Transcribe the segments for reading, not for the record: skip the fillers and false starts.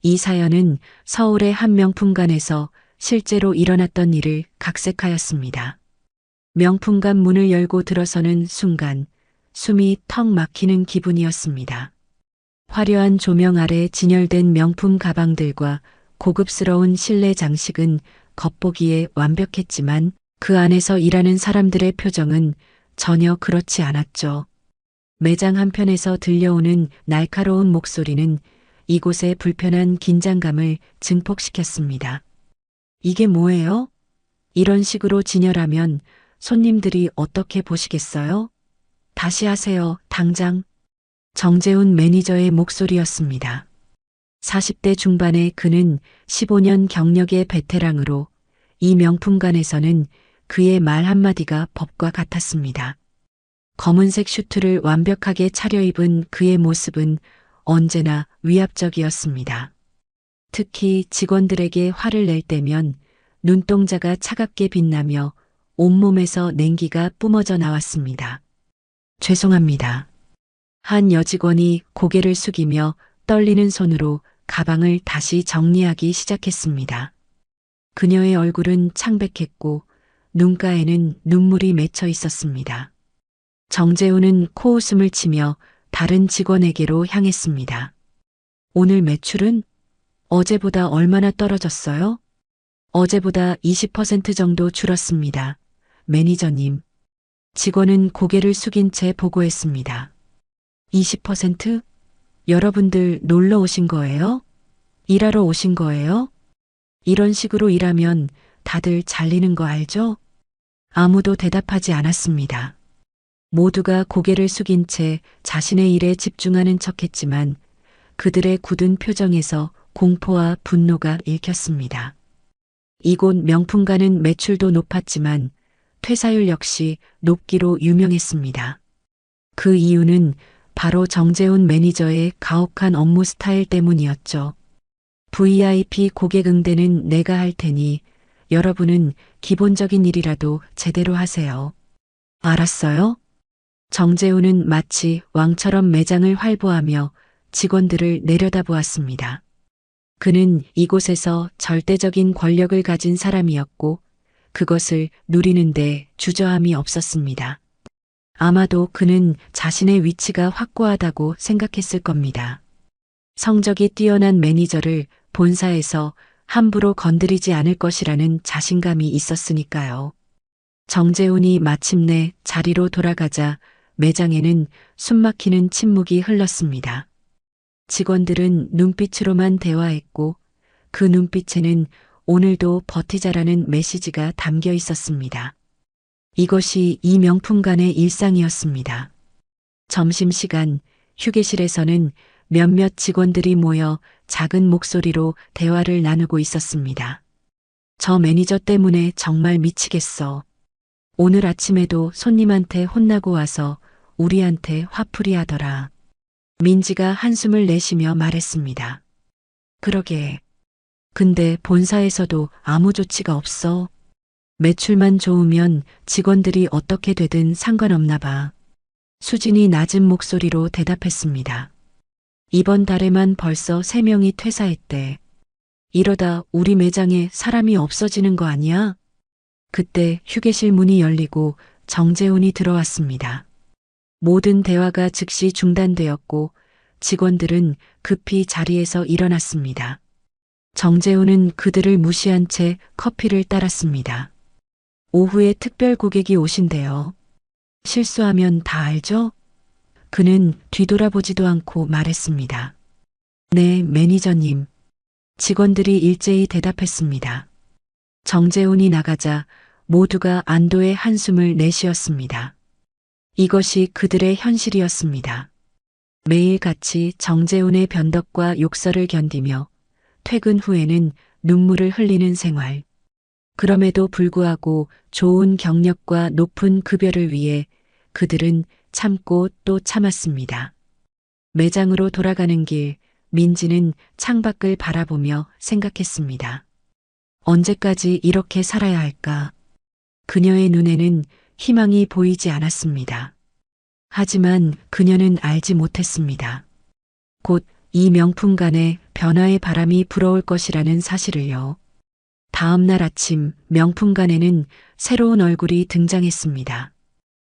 이 사연은 서울의 한 명품관에서 실제로 일어났던 일을 각색하였습니다. 명품관 문을 열고 들어서는 순간 숨이 턱 막히는 기분이었습니다. 화려한 조명 아래 진열된 명품 가방들과 고급스러운 실내 장식은 겉보기에 완벽했지만 그 안에서 일하는 사람들의 표정은 전혀 그렇지 않았죠. 매장 한편에서 들려오는 날카로운 목소리는 이곳의 불편한 긴장감을 증폭시켰습니다. 이게 뭐예요? 이런 식으로 진열하면 손님들이 어떻게 보시겠어요? 다시 하세요, 당장. 정재훈 매니저의 목소리였습니다. 40대 중반의 그는 15년 경력의 베테랑으로 이 명품관에서는 그의 말 한마디가 법과 같았습니다. 검은색 슈트를 완벽하게 차려입은 그의 모습은 언제나 위압적이었습니다. 특히 직원들에게 화를 낼 때면 눈동자가 차갑게 빛나며 온몸에서 냉기가 뿜어져 나왔습니다. 죄송합니다. 한 여직원이 고개를 숙이며 떨리는 손으로 가방을 다시 정리하기 시작했습니다. 그녀의 얼굴은 창백했고 눈가에는 눈물이 맺혀 있었습니다. 정재훈은 코웃음을 치며 다른 직원에게로 향했습니다. 오늘 매출은 어제보다 얼마나 떨어졌어요? 어제보다 20% 정도 줄었습니다. 매니저님. 직원은 고개를 숙인 채 보고했습니다. 20%? 여러분들 놀러 오신 거예요? 일하러 오신 거예요? 이런 식으로 일하면 다들 잘리는 거 알죠? 아무도 대답하지 않았습니다. 모두가 고개를 숙인 채 자신의 일에 집중하는 척했지만 그들의 굳은 표정에서 공포와 분노가 읽혔습니다. 이곳 명품가는 매출도 높았지만 퇴사율 역시 높기로 유명했습니다. 그 이유는 바로 정재훈 매니저의 가혹한 업무 스타일 때문이었죠. VIP 고객 응대는 내가 할 테니 여러분은 기본적인 일이라도 제대로 하세요. 알았어요? 정재훈은 마치 왕처럼 매장을 활보하며 직원들을 내려다보았습니다. 그는 이곳에서 절대적인 권력을 가진 사람이었고 그것을 누리는데 주저함이 없었습니다. 아마도 그는 자신의 위치가 확고하다고 생각했을 겁니다. 성적이 뛰어난 매니저를 본사에서 함부로 건드리지 않을 것이라는 자신감이 있었으니까요. 정재훈이 마침내 자리로 돌아가자 매장에는 숨막히는 침묵이 흘렀습니다. 직원들은 눈빛으로만 대화했고 그 눈빛에는 오늘도 버티자라는 메시지가 담겨 있었습니다. 이것이 이 명품관의 일상이었습니다. 점심시간 휴게실에서는 몇몇 직원들이 모여 작은 목소리로 대화를 나누고 있었습니다. 저 매니저 때문에 정말 미치겠어. 오늘 아침에도 손님한테 혼나고 와서 우리한테 화풀이 하더라. 민지가 한숨을 내쉬며 말했습니다. 그러게. 근데 본사에서도 아무 조치가 없어. 매출만 좋으면 직원들이 어떻게 되든 상관없나 봐. 수진이 낮은 목소리로 대답했습니다. 이번 달에만 벌써 3명이 퇴사했대. 이러다 우리 매장에 사람이 없어지는 거 아니야? 그때 휴게실 문이 열리고 정재훈이 들어왔습니다. 모든 대화가 즉시 중단되었고 직원들은 급히 자리에서 일어났습니다. 정재훈은 그들을 무시한 채 커피를 따랐습니다. 오후에 특별 고객이 오신대요. 실수하면 다 알죠? 그는 뒤돌아보지도 않고 말했습니다. 네, 매니저님. 직원들이 일제히 대답했습니다. 정재훈이 나가자 모두가 안도의 한숨을 내쉬었습니다. 이것이 그들의 현실이었습니다. 매일같이 정재훈의 변덕과 욕설을 견디며 퇴근 후에는 눈물을 흘리는 생활. 그럼에도 불구하고 좋은 경력과 높은 급여를 위해 그들은 참고 또 참았습니다. 매장으로 돌아가는 길, 민지는 창밖을 바라보며 생각했습니다. 언제까지 이렇게 살아야 할까? 그녀의 눈에는 희망이 보이지 않았습니다. 하지만 그녀는 알지 못했습니다. 곧 이 명품관에 변화의 바람이 불어올 것이라는 사실을요. 다음 날 아침 명품관에는 새로운 얼굴이 등장했습니다.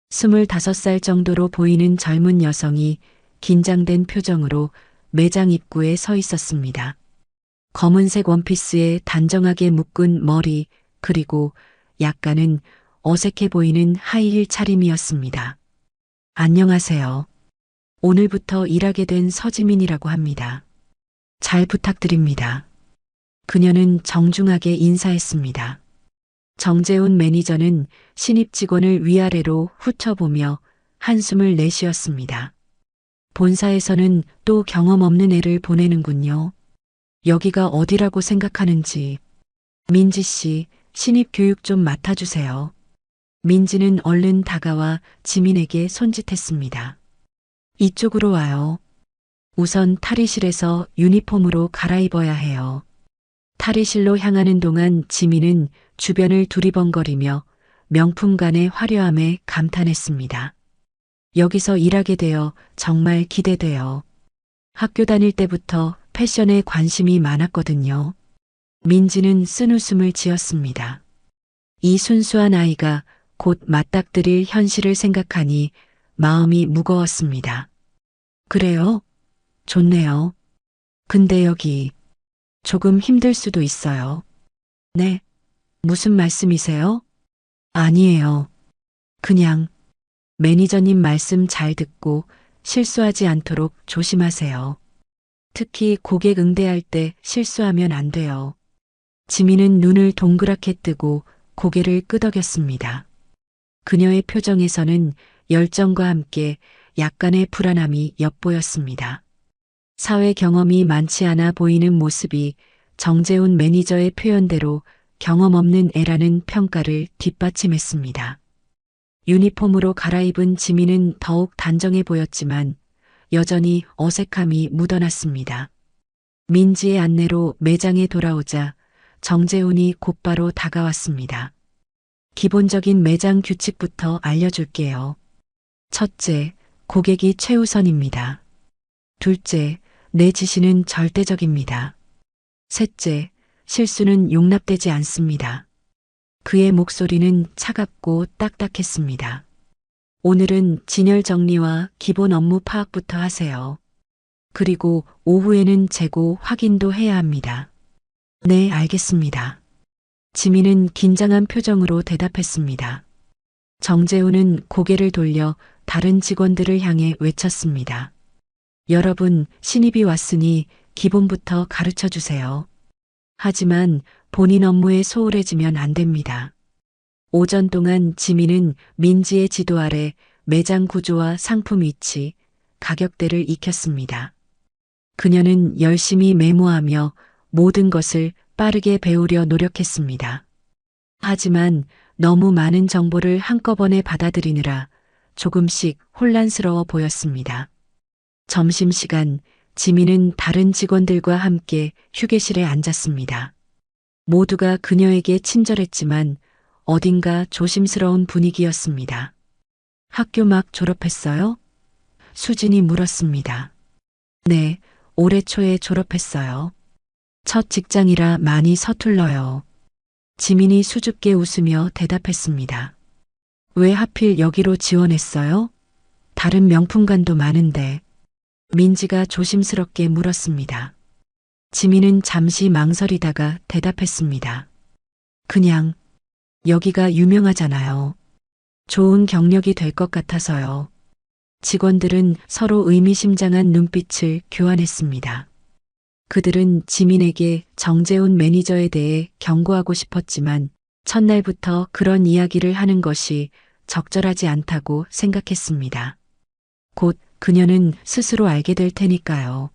25살 정도로 보이는 젊은 여성이 긴장된 표정으로 매장 입구에 서 있었습니다. 검은색 원피스에 단정하게 묶은 머리, 그리고 약간은 어색해 보이는 하이힐 차림이었습니다. 안녕하세요. 오늘부터 일하게 된 서지민이라고 합니다. 잘 부탁드립니다. 그녀는 정중하게 인사했습니다. 정재훈 매니저는 신입 직원을 위아래로 훑어보며 한숨을 내쉬었습니다. 본사에서는 또 경험 없는 애를 보내는군요. 여기가 어디라고 생각하는지. 민지 씨, 신입 교육 좀 맡아주세요. 민지는 얼른 다가와 지민에게 손짓했습니다. 이쪽으로 와요. 우선 탈의실에서 유니폼으로 갈아입어야 해요. 탈의실로 향하는 동안 지민은 주변을 두리번거리며 명품관의 화려함에 감탄했습니다. 여기서 일하게 되어 정말 기대돼요. 학교 다닐 때부터 패션에 관심이 많았거든요. 민지는 쓴웃음을 지었습니다. 이 순수한 아이가 곧 맞닥뜨릴 현실을 생각하니 마음이 무거웠습니다. 그래요? 좋네요. 근데 여기 조금 힘들 수도 있어요. 네? 무슨 말씀이세요? 아니에요. 그냥 매니저님 말씀 잘 듣고 실수하지 않도록 조심하세요. 특히 고객 응대할 때 실수하면 안 돼요. 지민은 눈을 동그랗게 뜨고 고개를 끄덕였습니다. 그녀의 표정에서는 열정과 함께 약간의 불안함이 엿보였습니다. 사회 경험이 많지 않아 보이는 모습이 정재훈 매니저의 표현대로 경험 없는 애라는 평가를 뒷받침했습니다. 유니폼으로 갈아입은 지민은 더욱 단정해 보였지만 여전히 어색함이 묻어났습니다. 민지의 안내로 매장에 돌아오자 정재훈이 곧바로 다가왔습니다. 기본적인 매장 규칙부터 알려줄게요. 첫째, 고객이 최우선입니다. 둘째, 내 지시는 절대적입니다. 셋째, 실수는 용납되지 않습니다. 그의 목소리는 차갑고 딱딱했습니다. 오늘은 진열 정리와 기본 업무 파악부터 하세요. 그리고 오후에는 재고 확인도 해야 합니다. 네, 알겠습니다. 지민은 긴장한 표정으로 대답했습니다. 정재훈은 고개를 돌려 다른 직원들을 향해 외쳤습니다. 여러분, 신입이 왔으니 기본부터 가르쳐 주세요. 하지만 본인 업무에 소홀해지면 안 됩니다. 오전 동안 지민은 민지의 지도 아래 매장 구조와 상품 위치, 가격대를 익혔습니다. 그녀는 열심히 메모하며 모든 것을 빠르게 배우려 노력했습니다. 하지만 너무 많은 정보를 한꺼번에 받아들이느라 조금씩 혼란스러워 보였습니다. 점심시간, 지민은 다른 직원들과 함께 휴게실에 앉았습니다. 모두가 그녀에게 친절했지만 어딘가 조심스러운 분위기였습니다. 학교 막 졸업했어요? 수진이 물었습니다. 네, 올해 초에 졸업했어요. 첫 직장이라 많이 서툴러요. 지민이 수줍게 웃으며 대답했습니다. 왜 하필 여기로 지원했어요? 다른 명품관도 많은데. 민지가 조심스럽게 물었습니다. 지민은 잠시 망설이다가 대답했습니다. 그냥 여기가 유명하잖아요. 좋은 경력이 될 것 같아서요. 직원들은 서로 의미심장한 눈빛을 교환했습니다. 그들은 지민에게 정재훈 매니저에 대해 경고하고 싶었지만 첫날부터 그런 이야기를 하는 것이 적절하지 않다고 생각했습니다. 곧 그녀는 스스로 알게 될 테니까요.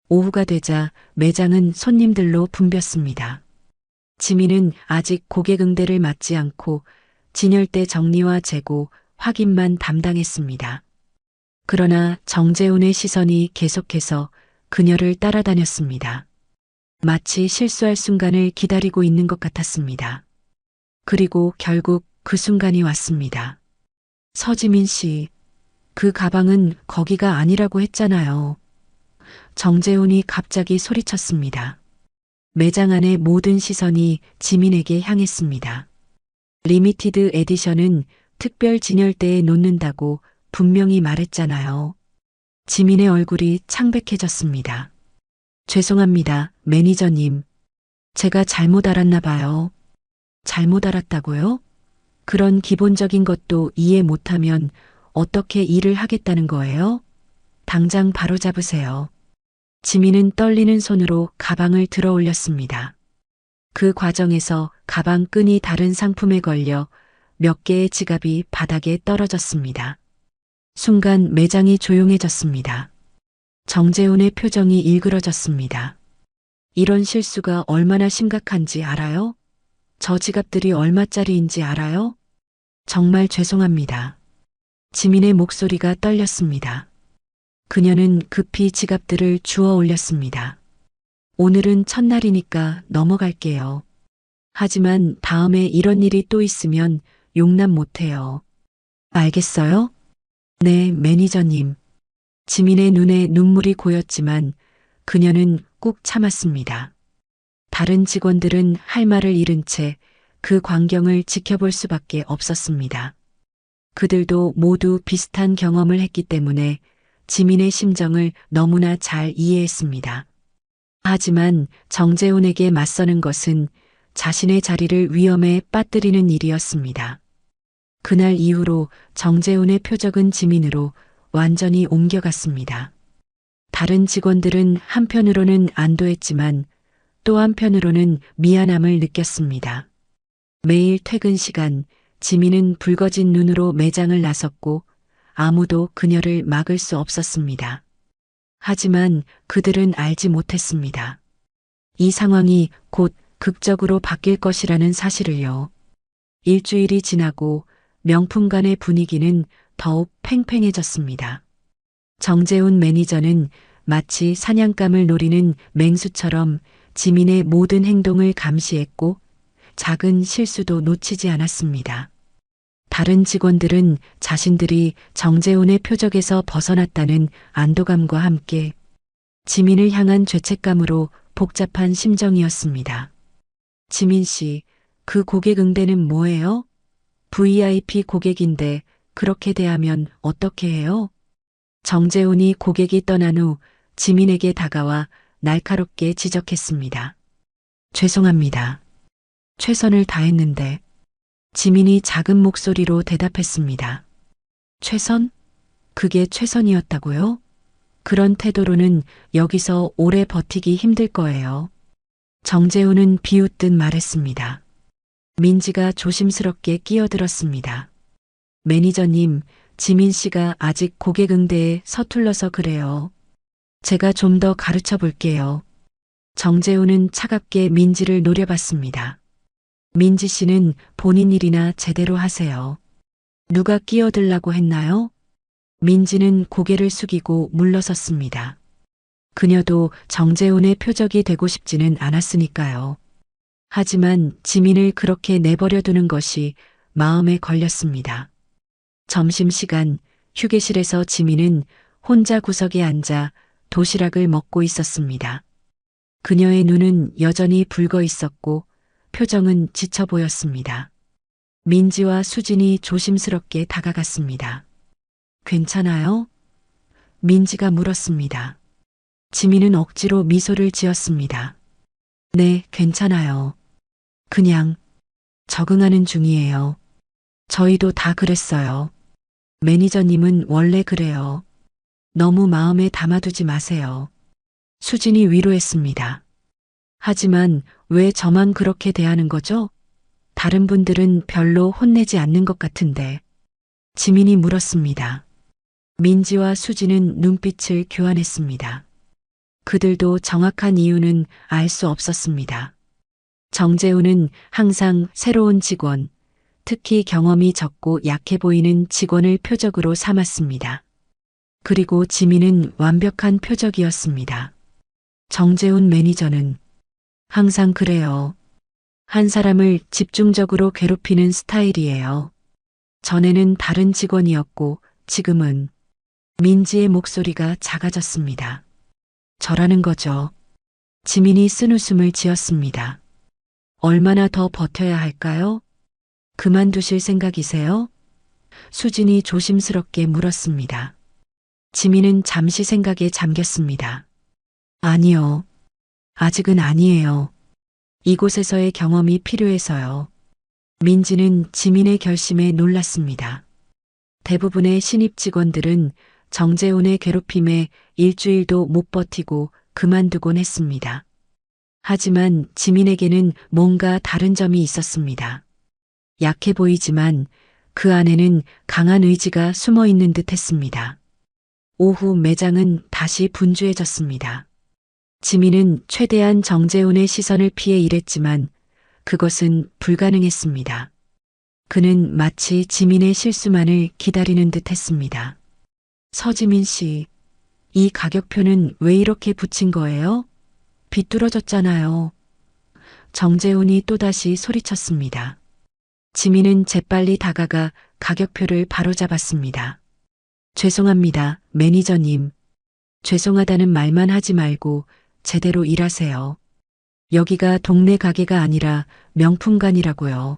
오후가 되자 매장은 손님들로 붐볐습니다. 지민은 아직 고객 응대를 맡지 않고 진열대 정리와 재고, 확인만 담당했습니다. 그러나 정재훈의 시선이 계속해서 그녀를 따라다녔습니다. 마치 실수할 순간을 기다리고 있는 것 같았습니다. 그리고 결국 그 순간이 왔습니다. 서지민 씨, 그 가방은 거기가 아니라고 했잖아요. 정재훈이 갑자기 소리쳤습니다. 매장 안의 모든 시선이 지민에게 향했습니다. 리미티드 에디션은 특별 진열대에 놓는다고 분명히 말했잖아요. 지민의 얼굴이 창백해졌습니다. 죄송합니다, 매니저님. 제가 잘못 알았나 봐요. 잘못 알았다고요? 그런 기본적인 것도 이해 못하면 어떻게 일을 하겠다는 거예요? 당장 바로 잡으세요. 지민은 떨리는 손으로 가방을 들어 올렸습니다. 그 과정에서 가방 끈이 다른 상품에 걸려 몇 개의 지갑이 바닥에 떨어졌습니다. 순간 매장이 조용해졌습니다. 정재훈의 표정이 일그러졌습니다. 이런 실수가 얼마나 심각한지 알아요? 저 지갑들이 얼마짜리인지 알아요? 정말 죄송합니다. 지민의 목소리가 떨렸습니다. 그녀는 급히 지갑들을 주워 올렸습니다. 오늘은 첫날이니까 넘어갈게요. 하지만 다음에 이런 일이 또 있으면 용납 못해요. 알겠어요? 네, 매니저님. 지민의 눈에 눈물이 고였지만 그녀는 꾹 참았습니다. 다른 직원들은 할 말을 잃은 채 그 광경을 지켜볼 수밖에 없었습니다. 그들도 모두 비슷한 경험을 했기 때문에 지민의 심정을 너무나 잘 이해했습니다. 하지만 정재훈에게 맞서는 것은 자신의 자리를 위험에 빠뜨리는 일이었습니다. 그날 이후로 정재훈의 표적은 지민으로 완전히 옮겨갔습니다. 다른 직원들은 한편으로는 안도했지만 또 한편으로는 미안함을 느꼈습니다. 매일 퇴근 시간 지민은 붉어진 눈으로 매장을 나섰고 아무도 그녀를 막을 수 없었습니다. 하지만 그들은 알지 못했습니다. 이 상황이 곧 극적으로 바뀔 것이라는 사실을요. 일주일이 지나고 명품관의 분위기는 더욱 팽팽해졌습니다. 정재훈 매니저는 마치 사냥감을 노리는 맹수처럼 지민의 모든 행동을 감시했고 작은 실수도 놓치지 않았습니다. 다른 직원들은 자신들이 정재훈의 표적에서 벗어났다는 안도감과 함께 지민을 향한 죄책감으로 복잡한 심정이었습니다. 지민 씨, 그 고객 응대는 뭐예요? VIP 고객인데 그렇게 대하면 어떻게 해요? 정재훈이 고객이 떠난 후 지민에게 다가와 날카롭게 지적했습니다. 죄송합니다. 최선을 다했는데. 지민이 작은 목소리로 대답했습니다. 최선? 그게 최선이었다고요? 그런 태도로는 여기서 오래 버티기 힘들 거예요. 정재훈은 비웃듯 말했습니다. 민지가 조심스럽게 끼어들었습니다. 매니저님, 지민 씨가 아직 고객 응대에 서툴러서 그래요. 제가 좀 더 가르쳐 볼게요. 정재훈은 차갑게 민지를 노려봤습니다. 민지 씨는 본인 일이나 제대로 하세요. 누가 끼어들라고 했나요? 민지는 고개를 숙이고 물러섰습니다. 그녀도 정재훈의 표적이 되고 싶지는 않았으니까요. 하지만 지민을 그렇게 내버려 두는 것이 마음에 걸렸습니다. 점심시간 휴게실에서 지민은 혼자 구석에 앉아 도시락을 먹고 있었습니다. 그녀의 눈은 여전히 붉어 있었고 표정은 지쳐 보였습니다. 민지와 수진이 조심스럽게 다가갔습니다. 괜찮아요? 민지가 물었습니다. 지민은 억지로 미소를 지었습니다. 네, 괜찮아요. 그냥 적응하는 중이에요. 저희도 다 그랬어요. 매니저님은 원래 그래요. 너무 마음에 담아두지 마세요. 수진이 위로했습니다. 하지만 왜 저만 그렇게 대하는 거죠? 다른 분들은 별로 혼내지 않는 것 같은데. 지민이 물었습니다. 민지와 수진은 눈빛을 교환했습니다. 그들도 정확한 이유는 알 수 없었습니다. 정재훈은 항상 새로운 직원, 특히 경험이 적고 약해 보이는 직원을 표적으로 삼았습니다. 그리고 지민은 완벽한 표적이었습니다. 정재훈 매니저는 항상 그래요. 한 사람을 집중적으로 괴롭히는 스타일이에요. 전에는 다른 직원이었고 지금은. 민지의 목소리가 작아졌습니다. 저라는 거죠. 지민이 쓴웃음을 지었습니다. 얼마나 더 버텨야 할까요? 그만두실 생각이세요? 수진이 조심스럽게 물었습니다. 지민은 잠시 생각에 잠겼습니다. 아니요. 아직은 아니에요. 이곳에서의 경험이 필요해서요. 민지는 지민의 결심에 놀랐습니다. 대부분의 신입 직원들은 정재훈의 괴롭힘에 일주일도 못 버티고 그만두곤 했습니다. 하지만 지민에게는 뭔가 다른 점이 있었습니다. 약해 보이지만 그 안에는 강한 의지가 숨어 있는 듯 했습니다. 오후 매장은 다시 분주해졌습니다. 지민은 최대한 정재훈의 시선을 피해 일했지만 그것은 불가능했습니다. 그는 마치 지민의 실수만을 기다리는 듯 했습니다. 서지민 씨, 이 가격표는 왜 이렇게 붙인 거예요? 비뚤어졌잖아요. 정재훈이 또다시 소리쳤습니다. 지민은 재빨리 다가가 가격표를 바로잡았습니다. 죄송합니다, 매니저님. 죄송하다는 말만 하지 말고 제대로 일하세요. 여기가 동네 가게가 아니라 명품관이라고요.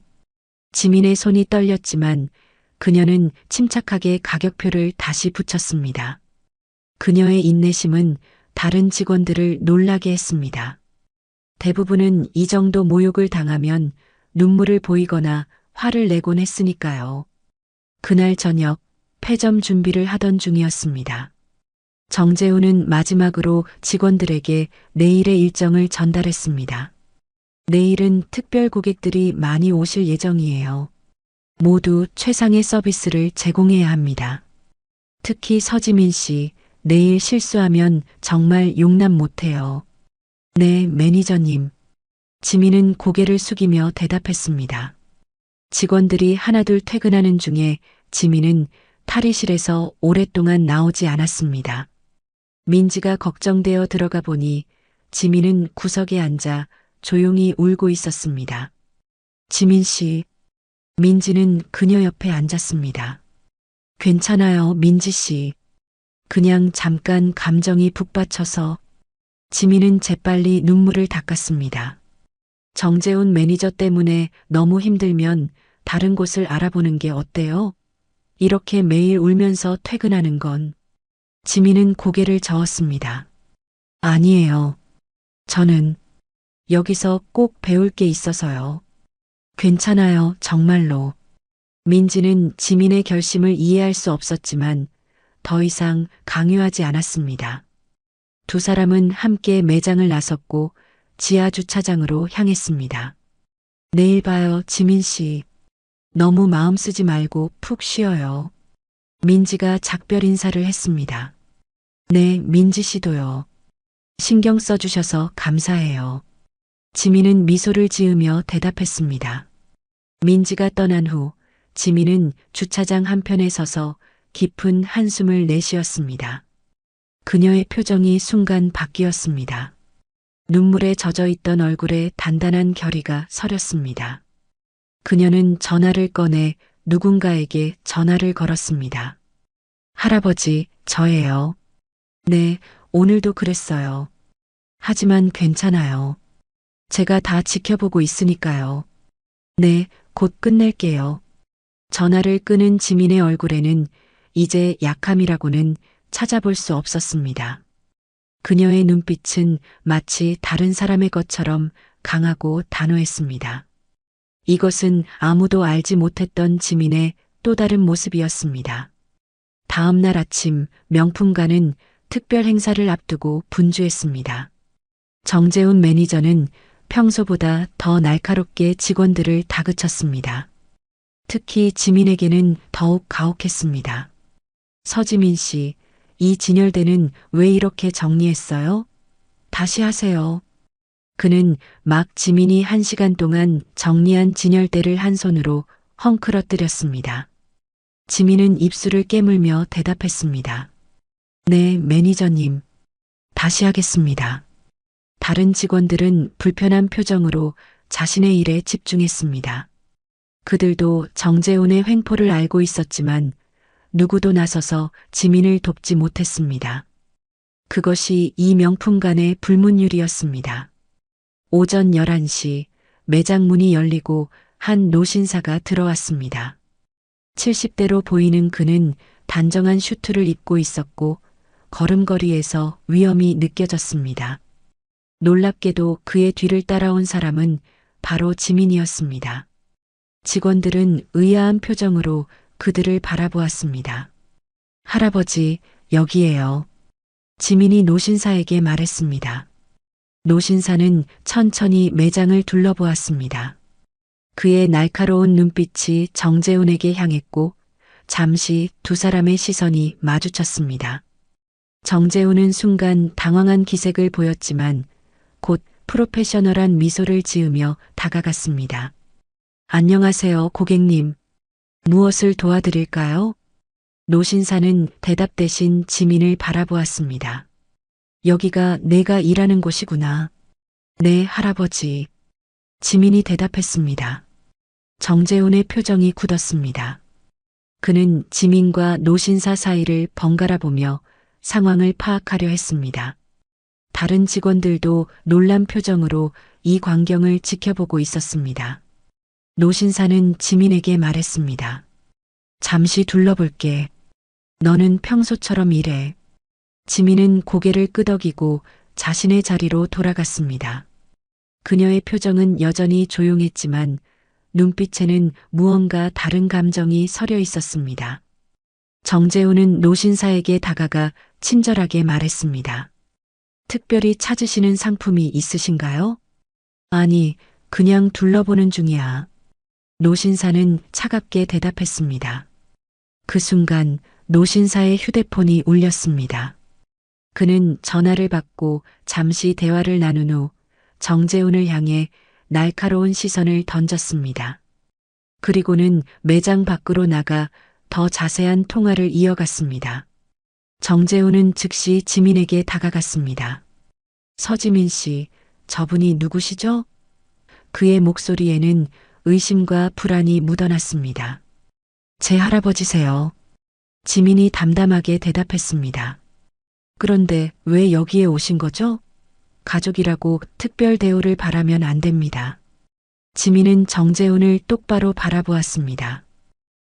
지민의 손이 떨렸지만 그녀는 침착하게 가격표를 다시 붙였습니다. 그녀의 인내심은 다른 직원들을 놀라게 했습니다. 대부분은 이 정도 모욕을 당하면 눈물을 보이거나 화를 내곤 했으니까요. 그날 저녁 폐점 준비를 하던 중이었습니다. 정재훈은 마지막으로 직원들에게 내일의 일정을 전달했습니다. 내일은 특별 고객들이 많이 오실 예정이에요. 모두 최상의 서비스를 제공해야 합니다. 특히 서지민 씨, 내일 실수하면 정말 용납 못해요. 네, 매니저님. 지민은 고개를 숙이며 대답했습니다. 직원들이 하나둘 퇴근하는 중에 지민은 탈의실에서 오랫동안 나오지 않았습니다. 민지가 걱정되어 들어가 보니 지민은 구석에 앉아 조용히 울고 있었습니다. 지민 씨, 민지는 그녀 옆에 앉았습니다. 괜찮아요, 민지 씨. 그냥 잠깐 감정이 북받쳐서. 지민은 재빨리 눈물을 닦았습니다. 정재훈 매니저 때문에 너무 힘들면 다른 곳을 알아보는 게 어때요? 이렇게 매일 울면서 퇴근하는 건. 지민은 고개를 저었습니다. 아니에요. 저는 여기서 꼭 배울 게 있어서요. 괜찮아요, 정말로. 민지는 지민의 결심을 이해할 수 없었지만 더 이상 강요하지 않았습니다. 두 사람은 함께 매장을 나섰고 지하 주차장으로 향했습니다. 내일 봐요, 지민 씨. 너무 마음 쓰지 말고 푹 쉬어요. 민지가 작별 인사를 했습니다. 네, 민지 씨도요. 신경 써주셔서 감사해요. 지민은 미소를 지으며 대답했습니다. 민지가 떠난 후 지민은 주차장 한편에 서서 깊은 한숨을 내쉬었습니다. 그녀의 표정이 순간 바뀌었습니다. 눈물에 젖어 있던 얼굴에 단단한 결의가 서렸습니다. 그녀는 전화를 꺼내 누군가에게 전화를 걸었습니다. 할아버지, 저예요. 네, 오늘도 그랬어요. 하지만 괜찮아요. 제가 다 지켜보고 있으니까요. 네, 곧 끝낼게요. 전화를 끄는 지민의 얼굴에는 이제 약함이라고는 찾아볼 수 없었습니다. 그녀의 눈빛은 마치 다른 사람의 것처럼 강하고 단호했습니다. 이것은 아무도 알지 못했던 지민의 또 다른 모습이었습니다. 다음 날 아침 명품관은 특별 행사를 앞두고 분주했습니다. 정재훈 매니저는 평소보다 더 날카롭게 직원들을 다그쳤습니다. 특히 지민에게는 더욱 가혹했습니다. 서지민 씨, 이 진열대는 왜 이렇게 정리했어요? 다시 하세요. 그는 막 지민이 1시간 동안 정리한 진열대를 한 손으로 헝클어뜨렸습니다. 지민은 입술을 깨물며 대답했습니다. 네, 매니저님. 다시 하겠습니다. 다른 직원들은 불편한 표정으로 자신의 일에 집중했습니다. 그들도 정재훈의 횡포를 알고 있었지만 누구도 나서서 지민을 돕지 못했습니다. 그것이 이 명품관의 불문율이었습니다. 오전 11시 매장 문이 열리고 한 노신사가 들어왔습니다. 70대로 보이는 그는 단정한 슈트를 입고 있었고 걸음걸이에서 위험이 느껴졌습니다. 놀랍게도 그의 뒤를 따라온 사람은 바로 지민이었습니다. 직원들은 의아한 표정으로 그들을 바라보았습니다. 할아버지, 여기에요. 지민이 노신사에게 말했습니다. 노신사는 천천히 매장을 둘러보았습니다. 그의 날카로운 눈빛이 정재훈에게 향했고 잠시 두 사람의 시선이 마주쳤습니다. 정재훈은 순간 당황한 기색을 보였지만 곧 프로페셔널한 미소를 지으며 다가갔습니다. 안녕하세요, 고객님. 무엇을 도와드릴까요? 노신사는 대답 대신 지민을 바라보았습니다. 여기가 내가 일하는 곳이구나. 네, 할아버지. 지민이 대답했습니다. 정재훈의 표정이 굳었습니다. 그는 지민과 노신사 사이를 번갈아 보며 상황을 파악하려 했습니다. 다른 직원들도 놀란 표정으로 이 광경을 지켜보고 있었습니다. 노신사는 지민에게 말했습니다. 잠시 둘러볼게. 너는 평소처럼 일해. 지민은 고개를 끄덕이고 자신의 자리로 돌아갔습니다. 그녀의 표정은 여전히 조용했지만 눈빛에는 무언가 다른 감정이 서려 있었습니다. 정재훈은 노신사에게 다가가 친절하게 말했습니다. 특별히 찾으시는 상품이 있으신가요? 아니, 그냥 둘러보는 중이야. 노신사는 차갑게 대답했습니다. 그 순간 노신사의 휴대폰이 울렸습니다. 그는 전화를 받고 잠시 대화를 나눈 후 정재훈을 향해 날카로운 시선을 던졌습니다. 그리고는 매장 밖으로 나가 더 자세한 통화를 이어갔습니다. 정재훈은 즉시 지민에게 다가갔습니다. 서지민 씨, 저분이 누구시죠? 그의 목소리에는 의심과 불안이 묻어났습니다. 제 할아버지세요. 지민이 담담하게 대답했습니다. 그런데 왜 여기에 오신 거죠? 가족이라고 특별 대우를 바라면 안 됩니다. 지민은 정재훈을 똑바로 바라보았습니다.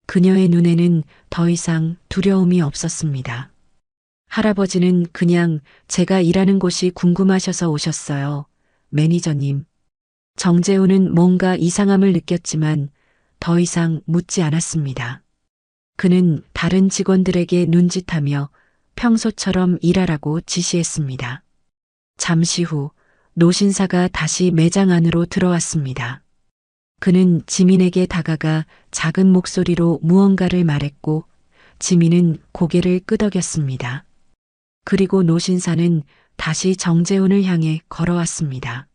그녀의 눈에는 더 이상 두려움이 없었습니다. 할아버지는 그냥 제가 일하는 곳이 궁금하셔서 오셨어요. 매니저님. 정재훈은 뭔가 이상함을 느꼈지만 더 이상 묻지 않았습니다. 그는 다른 직원들에게 눈짓하며 평소처럼 일하라고 지시했습니다. 잠시 후 노신사가 다시 매장 안으로 들어왔습니다. 그는 지민에게 다가가 작은 목소리로 무언가를 말했고 지민은 고개를 끄덕였습니다. 그리고 노신사는 다시 정재훈을 향해 걸어왔습니다.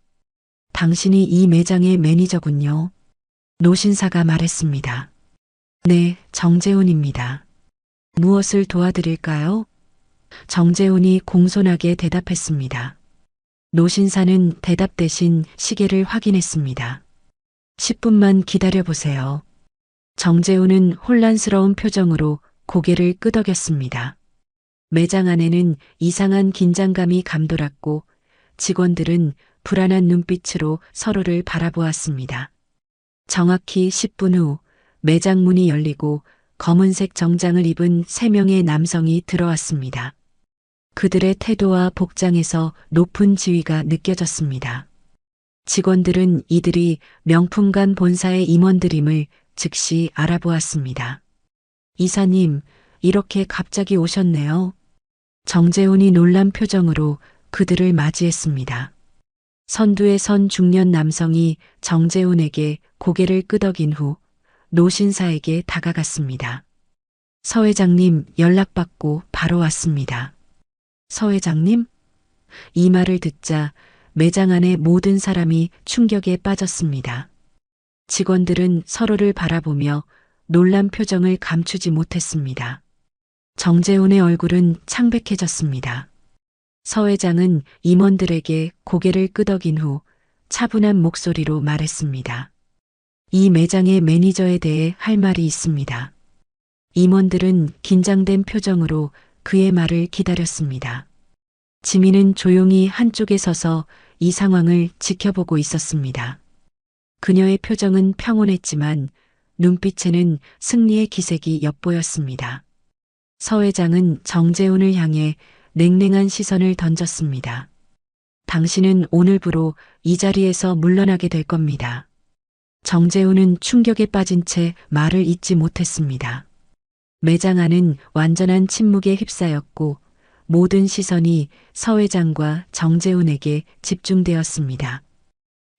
당신이 이 매장의 매니저군요. 노신사가 말했습니다. 네, 정재훈입니다. 무엇을 도와드릴까요? 정재훈이 공손하게 대답했습니다. 노신사는 대답 대신 시계를 확인했습니다. 10분만 기다려보세요. 정재훈은 혼란스러운 표정으로 고개를 끄덕였습니다. 매장 안에는 이상한 긴장감이 감돌았고 직원들은 불안한 눈빛으로 서로를 바라보았습니다. 정확히 10분 후 매장 문이 열리고 검은색 정장을 입은 3명의 남성이 들어왔습니다. 그들의 태도와 복장에서 높은 지위가 느껴졌습니다. 직원들은 이들이 명품관 본사의 임원들임을 즉시 알아보았습니다. 이사님, 이렇게 갑자기 오셨네요. 정재훈이 놀란 표정으로 그들을 맞이했습니다. 선두에 선 중년 남성이 정재훈에게 고개를 끄덕인 후 노신사에게 다가갔습니다. 서 회장님 연락받고 바로 왔습니다. 서 회장님? 이 말을 듣자 매장 안의 모든 사람이 충격에 빠졌습니다. 직원들은 서로를 바라보며 놀란 표정을 감추지 못했습니다. 정재훈의 얼굴은 창백해졌습니다. 서 회장은 임원들에게 고개를 끄덕인 후 차분한 목소리로 말했습니다. 이 매장의 매니저에 대해 할 말이 있습니다. 임원들은 긴장된 표정으로 그의 말을 기다렸습니다. 지민은 조용히 한쪽에 서서 이 상황을 지켜보고 있었습니다. 그녀의 표정은 평온했지만 눈빛에는 승리의 기색이 엿보였습니다. 서 회장은 정재훈을 향해 냉랭한 시선을 던졌습니다. 당신은 오늘부로 이 자리에서 물러나게 될 겁니다. 정재훈은 충격에 빠진 채 말을 잇지 못했습니다. 매장 안은 완전한 침묵에 휩싸였고 모든 시선이 서 회장과 정재훈에게 집중되었습니다.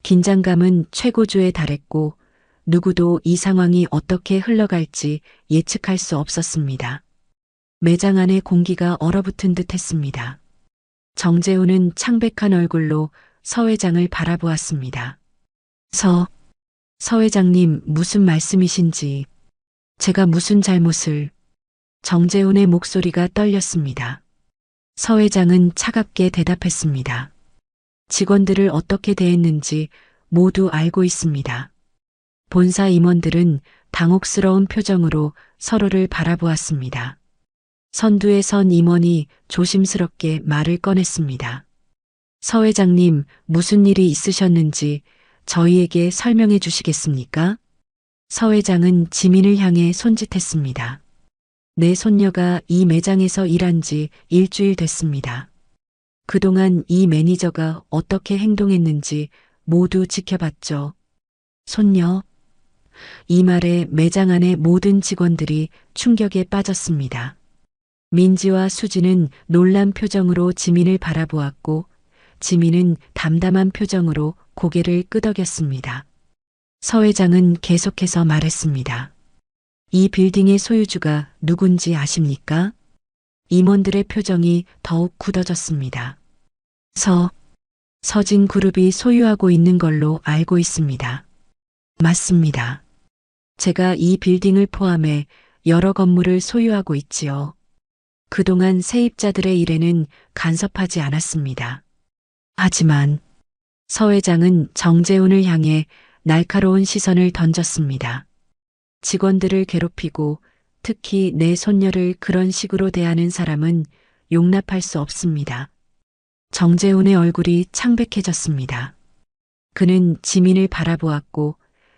긴장감은 최고조에 달했고 누구도 이 상황이 어떻게 흘러갈지 예측할 수 없었습니다. 매장 안의 공기가 얼어붙은 듯 했습니다. 정재훈은 창백한 얼굴로 서 회장을 바라보았습니다. 서 회장님 무슨 말씀이신지, 제가 무슨 잘못을... 정재훈의 목소리가 떨렸습니다. 서 회장은 차갑게 대답했습니다. 직원들을 어떻게 대했는지 모두 알고 있습니다. 본사 임원들은 당혹스러운 표정으로 서로를 바라보았습니다. 선두에 선 임원이 조심스럽게 말을 꺼냈습니다. 서 회장님, 무슨 일이 있으셨는지 저희에게 설명해 주시겠습니까? 서 회장은 지민을 향해 손짓했습니다. 내 손녀가 이 매장에서 일한 지 일주일 됐습니다. 그동안 이 매니저가 어떻게 행동했는지 모두 지켜봤죠. 손녀? 이 말에 매장 안의 모든 직원들이 충격에 빠졌습니다. 민지와 수지는 놀란 표정으로 지민을 바라보았고 지민은 담담한 표정으로 고개를 끄덕였습니다. 서 회장은 계속해서 말했습니다. 이 빌딩의 소유주가 누군지 아십니까? 임원들의 표정이 더욱 굳어졌습니다. 서진그룹이 소유하고 있는 걸로 알고 있습니다. 맞습니다. 제가 이 빌딩을 포함해 여러 건물을 소유하고 있지요. 그동안 세입자들의 일에는 간섭하지 않았습니다. 하지만 서 회장은 정재훈을 향해 날카로운 시선을 던졌습니다. 직원들을 괴롭히고 특히 내 손녀를 그런 식으로 대하는 사람은 용납할 수 없습니다. 정재훈의 얼굴이 창백해졌습니다. 그는 지민을 바라보았고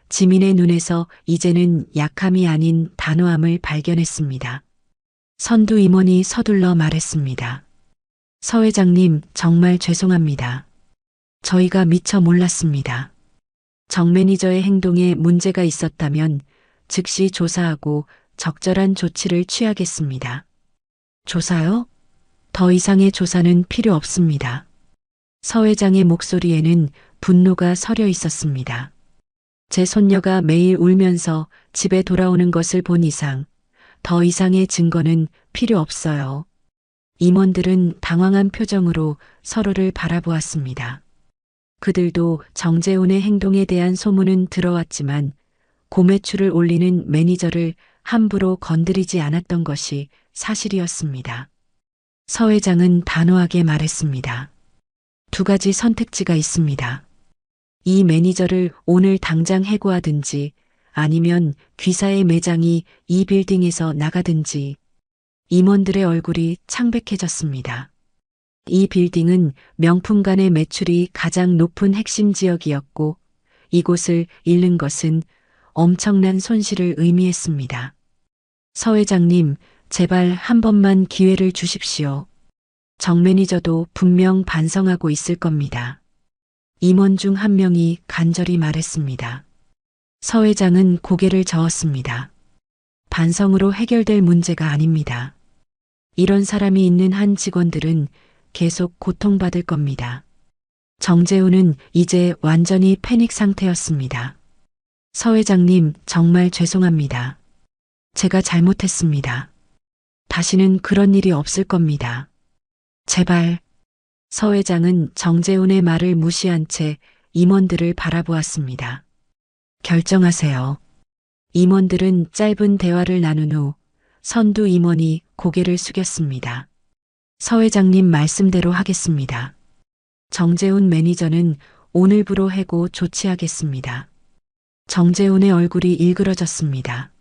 지민의 눈에서 이제는 약함이 아닌 단호함을 발견했습니다. 선두 임원이 서둘러 말했습니다. 서 회장님, 정말 죄송합니다. 저희가 미처 몰랐습니다. 정 매니저의 행동에 문제가 있었다면 즉시 조사하고 적절한 조치를 취하겠습니다. 조사요? 더 이상의 조사는 필요 없습니다. 서 회장의 목소리에는 분노가 서려 있었습니다. 제 손녀가 매일 울면서 집에 돌아오는 것을 본 이상 더 이상의 증거는 필요 없어요. 임원들은 당황한 표정으로 서로를 바라보았습니다. 그들도 정재훈의 행동에 대한 소문은 들어왔지만 고매출을 올리는 매니저를 함부로 건드리지 않았던 것이 사실이었습니다. 서 회장은 단호하게 말했습니다. 두 가지 선택지가 있습니다. 이 매니저를 오늘 당장 해고하든지 아니면 귀사의 매장이 이 빌딩에서 나가든지. 임원들의 얼굴이 창백해졌습니다. 이 빌딩은 명품관의 매출이 가장 높은 핵심 지역이었고 이곳을 잃는 것은 엄청난 손실을 의미했습니다. 서 회장님, 제발 한 번만 기회를 주십시오. 정 매니저도 분명 반성하고 있을 겁니다. 임원 중 한 명이 간절히 말했습니다. 서 회장은 고개를 저었습니다. 반성으로 해결될 문제가 아닙니다. 이런 사람이 있는 한 직원들은 계속 고통받을 겁니다. 정재훈은 이제 완전히 패닉 상태였습니다. 서 회장님, 정말 죄송합니다. 제가 잘못했습니다. 다시는 그런 일이 없을 겁니다. 제발. 서 회장은 정재훈의 말을 무시한 채 임원들을 바라보았습니다. 결정하세요. 임원들은 짧은 대화를 나눈 후 선두 임원이 고개를 숙였습니다. 서 회장님 말씀대로 하겠습니다. 정재훈 매니저는 오늘부로 해고 조치하겠습니다. 정재훈의 얼굴이 일그러졌습니다.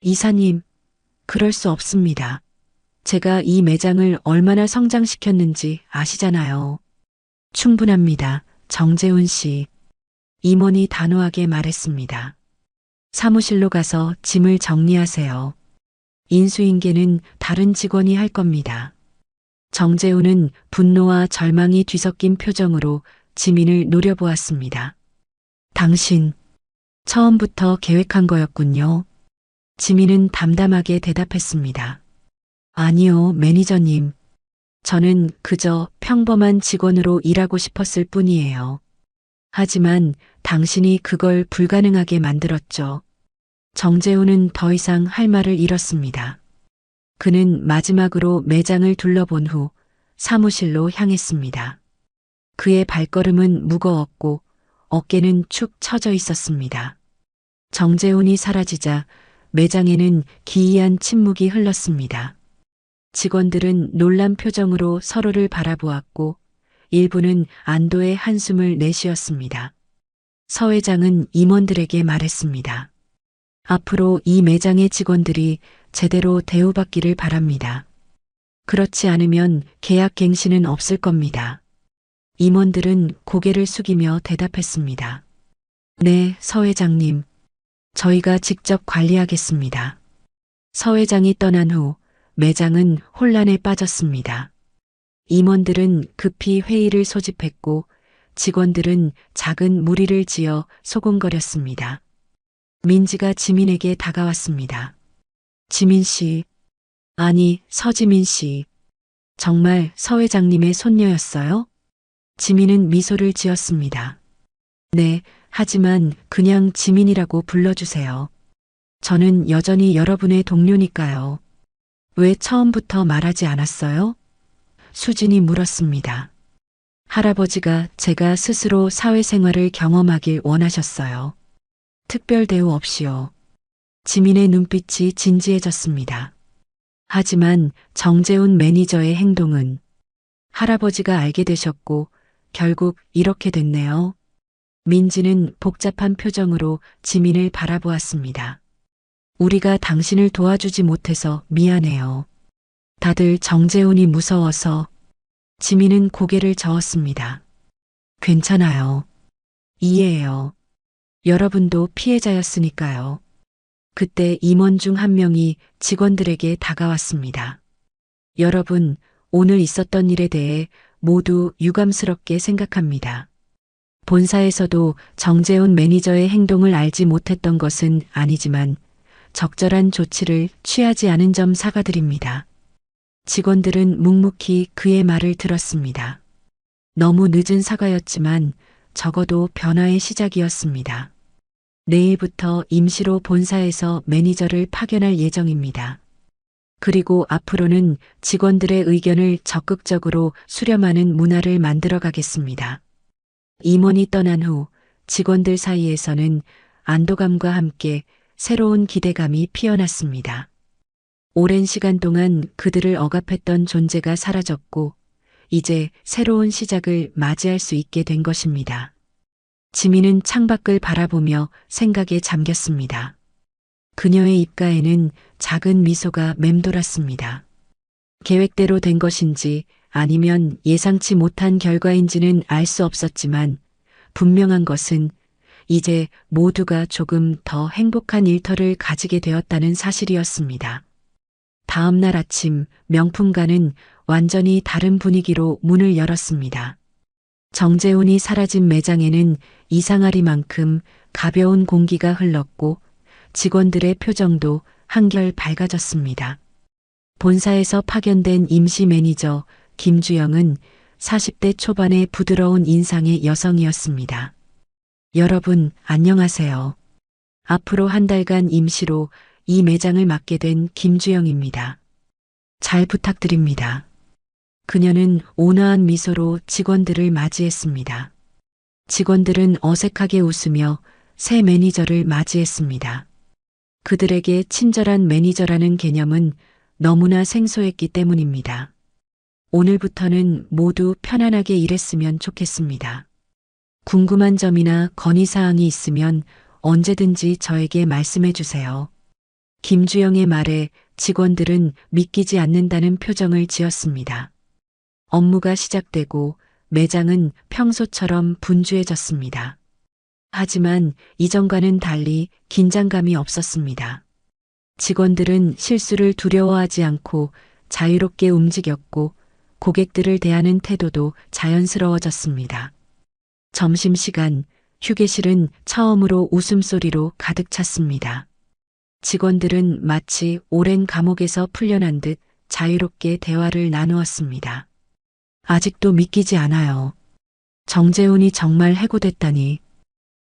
이사님, 그럴 수 없습니다. 제가 이 매장을 얼마나 성장시켰는지 아시잖아요. 충분합니다. 정재훈 씨. 임원이 단호하게 말했습니다. 사무실로 가서 짐을 정리하세요. 인수인계는 다른 직원이 할 겁니다. 정재훈은 분노와 절망이 뒤섞인 표정으로 지민을 노려보았습니다. 당신, 처음부터 계획한 거였군요. 지민은 담담하게 대답했습니다. 아니요, 매니저님. 저는 그저 평범한 직원으로 일하고 싶었을 뿐이에요. 하지만 당신이 그걸 불가능하게 만들었죠. 정재훈은 더 이상 할 말을 잃었습니다. 그는 마지막으로 매장을 둘러본 후 사무실로 향했습니다. 그의 발걸음은 무거웠고 어깨는 축 처져 있었습니다. 정재훈이 사라지자 매장에는 기이한 침묵이 흘렀습니다. 직원들은 놀란 표정으로 서로를 바라보았고 일부는 안도의 한숨을 내쉬었습니다. 서 회장은 임원들에게 말했습니다. 앞으로 이 매장의 직원들이 제대로 대우받기를 바랍니다. 그렇지 않으면 계약 갱신은 없을 겁니다. 임원들은 고개를 숙이며 대답했습니다. 네, 서 회장님. 저희가 직접 관리하겠습니다. 서 회장이 떠난 후 매장은 혼란에 빠졌습니다. 임원들은 급히 회의를 소집했고 직원들은 작은 무리를 지어 소곤거렸습니다. 민지가 지민에게 다가왔습니다. 지민 씨, 아니 서지민 씨, 정말 서 회장님의 손녀였어요? 지민은 미소를 지었습니다. 네, 하지만 그냥 지민이라고 불러주세요. 저는 여전히 여러분의 동료니까요. 왜 처음부터 말하지 않았어요? 수진이 물었습니다. 할아버지가 제가 스스로 사회생활을 경험하길 원하셨어요. 특별 대우 없이요. 지민의 눈빛이 진지해졌습니다. 하지만 정재훈 매니저의 행동은 할아버지가 알게 되셨고 결국 이렇게 됐네요. 민지는 복잡한 표정으로 지민을 바라보았습니다. 우리가 당신을 도와주지 못해서 미안해요. 다들 정재훈이 무서워서. 지민은 고개를 저었습니다. 괜찮아요. 이해해요. 여러분도 피해자였으니까요. 그때 임원 중 한 명이 직원들에게 다가왔습니다. 여러분, 오늘 있었던 일에 대해 모두 유감스럽게 생각합니다. 본사에서도 정재훈 매니저의 행동을 알지 못했던 것은 아니지만 적절한 조치를 취하지 않은 점 사과드립니다. 직원들은 묵묵히 그의 말을 들었습니다. 너무 늦은 사과였지만 적어도 변화의 시작이었습니다. 내일부터 임시로 본사에서 매니저를 파견할 예정입니다. 그리고 앞으로는 직원들의 의견을 적극적으로 수렴하는 문화를 만들어 가겠습니다. 임원이 떠난 후 직원들 사이에서는 안도감과 함께 새로운 기대감이 피어났습니다. 오랜 시간 동안 그들을 억압했던 존재가 사라졌고 이제 새로운 시작을 맞이할 수 있게 된 것입니다. 지민은 창밖을 바라보며 생각에 잠겼습니다. 그녀의 입가에는 작은 미소가 맴돌았습니다. 계획대로 된 것인지 아니면 예상치 못한 결과인지는 알 수 없었지만 분명한 것은 이제 모두가 조금 더 행복한 일터를 가지게 되었다는 사실이었습니다. 다음 날 아침 명품가는 완전히 다른 분위기로 문을 열었습니다. 정재훈이 사라진 매장에는 이상하리만큼 가벼운 공기가 흘렀고 직원들의 표정도 한결 밝아졌습니다. 본사에서 파견된 임시 매니저 김주영은 40대 초반의 부드러운 인상의 여성이었습니다. 여러분, 안녕하세요. 앞으로 한 달간 임시로 이 매장을 맡게 된 김주영입니다. 잘 부탁드립니다. 그녀는 온화한 미소로 직원들을 맞이했습니다. 직원들은 어색하게 웃으며 새 매니저를 맞이했습니다. 그들에게 친절한 매니저라는 개념은 너무나 생소했기 때문입니다. 오늘부터는 모두 편안하게 일했으면 좋겠습니다. 궁금한 점이나 건의사항이 있으면 언제든지 저에게 말씀해 주세요. 김주영의 말에 직원들은 믿기지 않는다는 표정을 지었습니다. 업무가 시작되고 매장은 평소처럼 분주해졌습니다. 하지만 이전과는 달리 긴장감이 없었습니다. 직원들은 실수를 두려워하지 않고 자유롭게 움직였고 고객들을 대하는 태도도 자연스러워졌습니다. 점심시간, 휴게실은 처음으로 웃음소리로 가득 찼습니다. 직원들은 마치 오랜 감옥에서 풀려난 듯 자유롭게 대화를 나누었습니다. 아직도 믿기지 않아요. 정재훈이 정말 해고됐다니.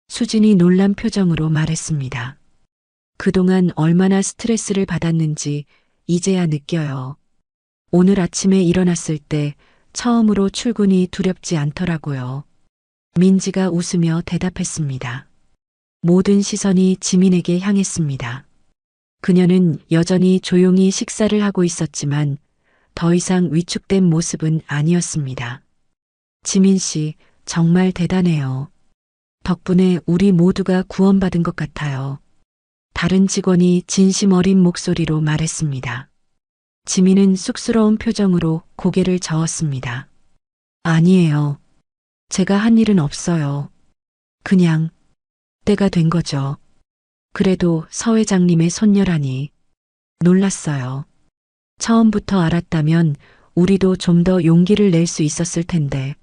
수진이 놀란 표정으로 말했습니다. 그동안 얼마나 스트레스를 받았는지 이제야 느껴요. 오늘 아침에 일어났을 때 처음으로 출근이 두렵지 않더라고요. 민지가 웃으며 대답했습니다. 모든 시선이 지민에게 향했습니다. 그녀는 여전히 조용히 식사를 하고 있었지만 더 이상 위축된 모습은 아니었습니다. 지민 씨, 정말 대단해요. 덕분에 우리 모두가 구원받은 것 같아요. 다른 직원이 진심 어린 목소리로 말했습니다. 지민은 쑥스러운 표정으로 고개를 저었습니다. 아니에요. 제가 한 일은 없어요. 그냥 때가 된 거죠. 그래도 서 회장님의 손녀라니. 놀랐어요. 처음부터 알았다면 우리도 좀 더 용기를 낼 수 있었을 텐데.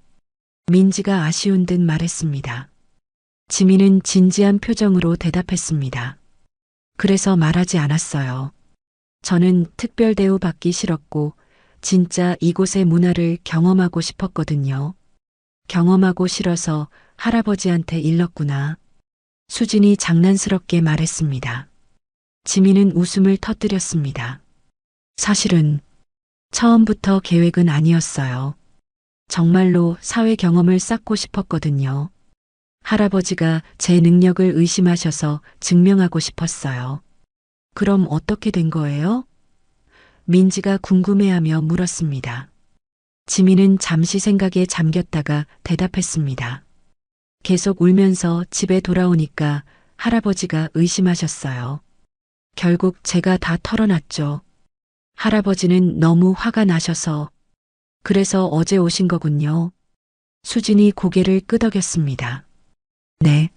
민지가 아쉬운 듯 말했습니다. 지민은 진지한 표정으로 대답했습니다. 그래서 말하지 않았어요. 저는 특별 대우 받기 싫었고 진짜 이곳의 문화를 경험하고 싶었거든요. 경험하고 싫어서 할아버지한테 일렀구나. 수진이 장난스럽게 말했습니다. 지민은 웃음을 터뜨렸습니다. 사실은 처음부터 계획은 아니었어요. 정말로 사회 경험을 쌓고 싶었거든요. 할아버지가 제 능력을 의심하셔서 증명하고 싶었어요. 그럼 어떻게 된 거예요? 민지가 궁금해하며 물었습니다. 지민은 잠시 생각에 잠겼다가 대답했습니다. 계속 울면서 집에 돌아오니까 할아버지가 의심하셨어요. 결국 제가 다 털어놨죠. 할아버지는 너무 화가 나셔서. 그래서 어제 오신 거군요. 수진이 고개를 끄덕였습니다. 네.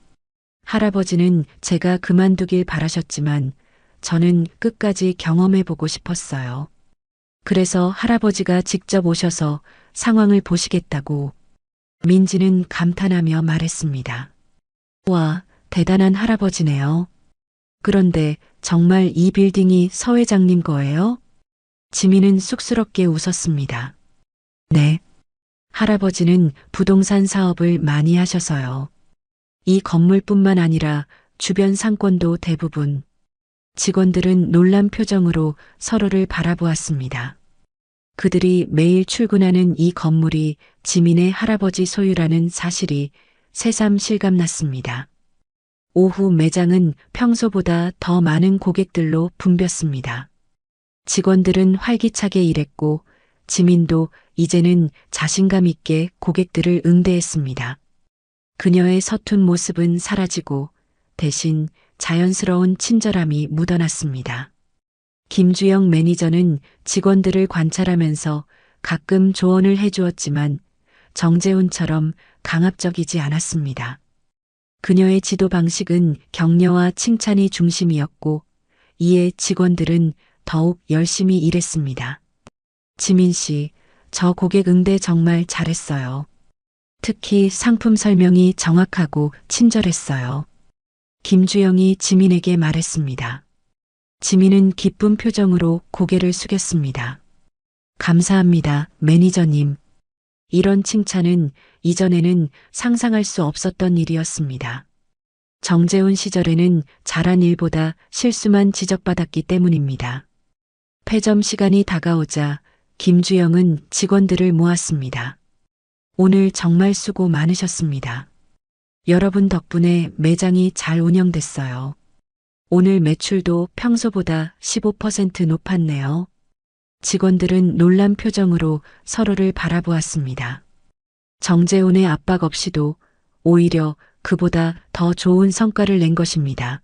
할아버지는 제가 그만두길 바라셨지만 저는 끝까지 경험해보고 싶었어요. 그래서 할아버지가 직접 오셔서 상황을 보시겠다고. 민지는 감탄하며 말했습니다. 와, 대단한 할아버지네요. 그런데 정말 이 빌딩이 서 회장님 거예요? 지민은 쑥스럽게 웃었습니다. 네. 할아버지는 부동산 사업을 많이 하셔서요. 이 건물뿐만 아니라 주변 상권도 대부분. 직원들은 놀란 표정으로 서로를 바라보았습니다. 그들이 매일 출근하는 이 건물이 지민의 할아버지 소유라는 사실이 새삼 실감났습니다. 오후 매장은 평소보다 더 많은 고객들로 붐볐습니다. 직원들은 활기차게 일했고 지민도 이제는 자신감 있게 고객들을 응대했습니다. 그녀의 서툰 모습은 사라지고 대신 자연스러운 친절함이 묻어났습니다. 김주영 매니저는 직원들을 관찰하면서 가끔 조언을 해주었지만 정재훈처럼 강압적이지 않았습니다. 그녀의 지도 방식은 격려와 칭찬이 중심이었고 이에 직원들은 더욱 열심히 일했습니다. 지민 씨, 저 고객 응대 정말 잘했어요. 특히 상품 설명이 정확하고 친절했어요. 김주영이 지민에게 말했습니다. 지민은 기쁜 표정으로 고개를 숙였습니다. 감사합니다, 매니저님. 이런 칭찬은 이전에는 상상할 수 없었던 일이었습니다. 정재훈 시절에는 잘한 일보다 실수만 지적받았기 때문입니다. 폐점 시간이 다가오자 김주영은 직원들을 모았습니다. 오늘 정말 수고 많으셨습니다. 여러분 덕분에 매장이 잘 운영됐어요. 오늘 매출도 평소보다 15% 높았네요. 직원들은 놀란 표정으로 서로를 바라보았습니다. 정재훈의 압박 없이도 오히려 그보다 더 좋은 성과를 낸 것입니다.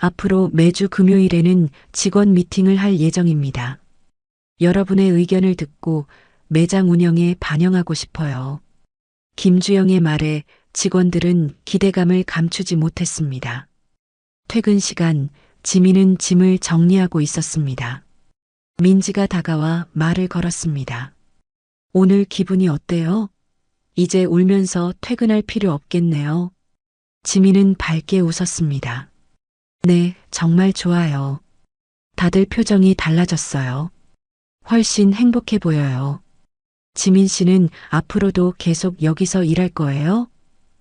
앞으로 매주 금요일에는 직원 미팅을 할 예정입니다. 여러분의 의견을 듣고 매장 운영에 반영하고 싶어요. 김주영의 말에 직원들은 기대감을 감추지 못했습니다. 퇴근 시간, 지민은 짐을 정리하고 있었습니다. 민지가 다가와 말을 걸었습니다. 오늘 기분이 어때요? 이제 울면서 퇴근할 필요 없겠네요. 지민은 밝게 웃었습니다. 네, 정말 좋아요. 다들 표정이 달라졌어요. 훨씬 행복해 보여요. 지민 씨는 앞으로도 계속 여기서 일할 거예요?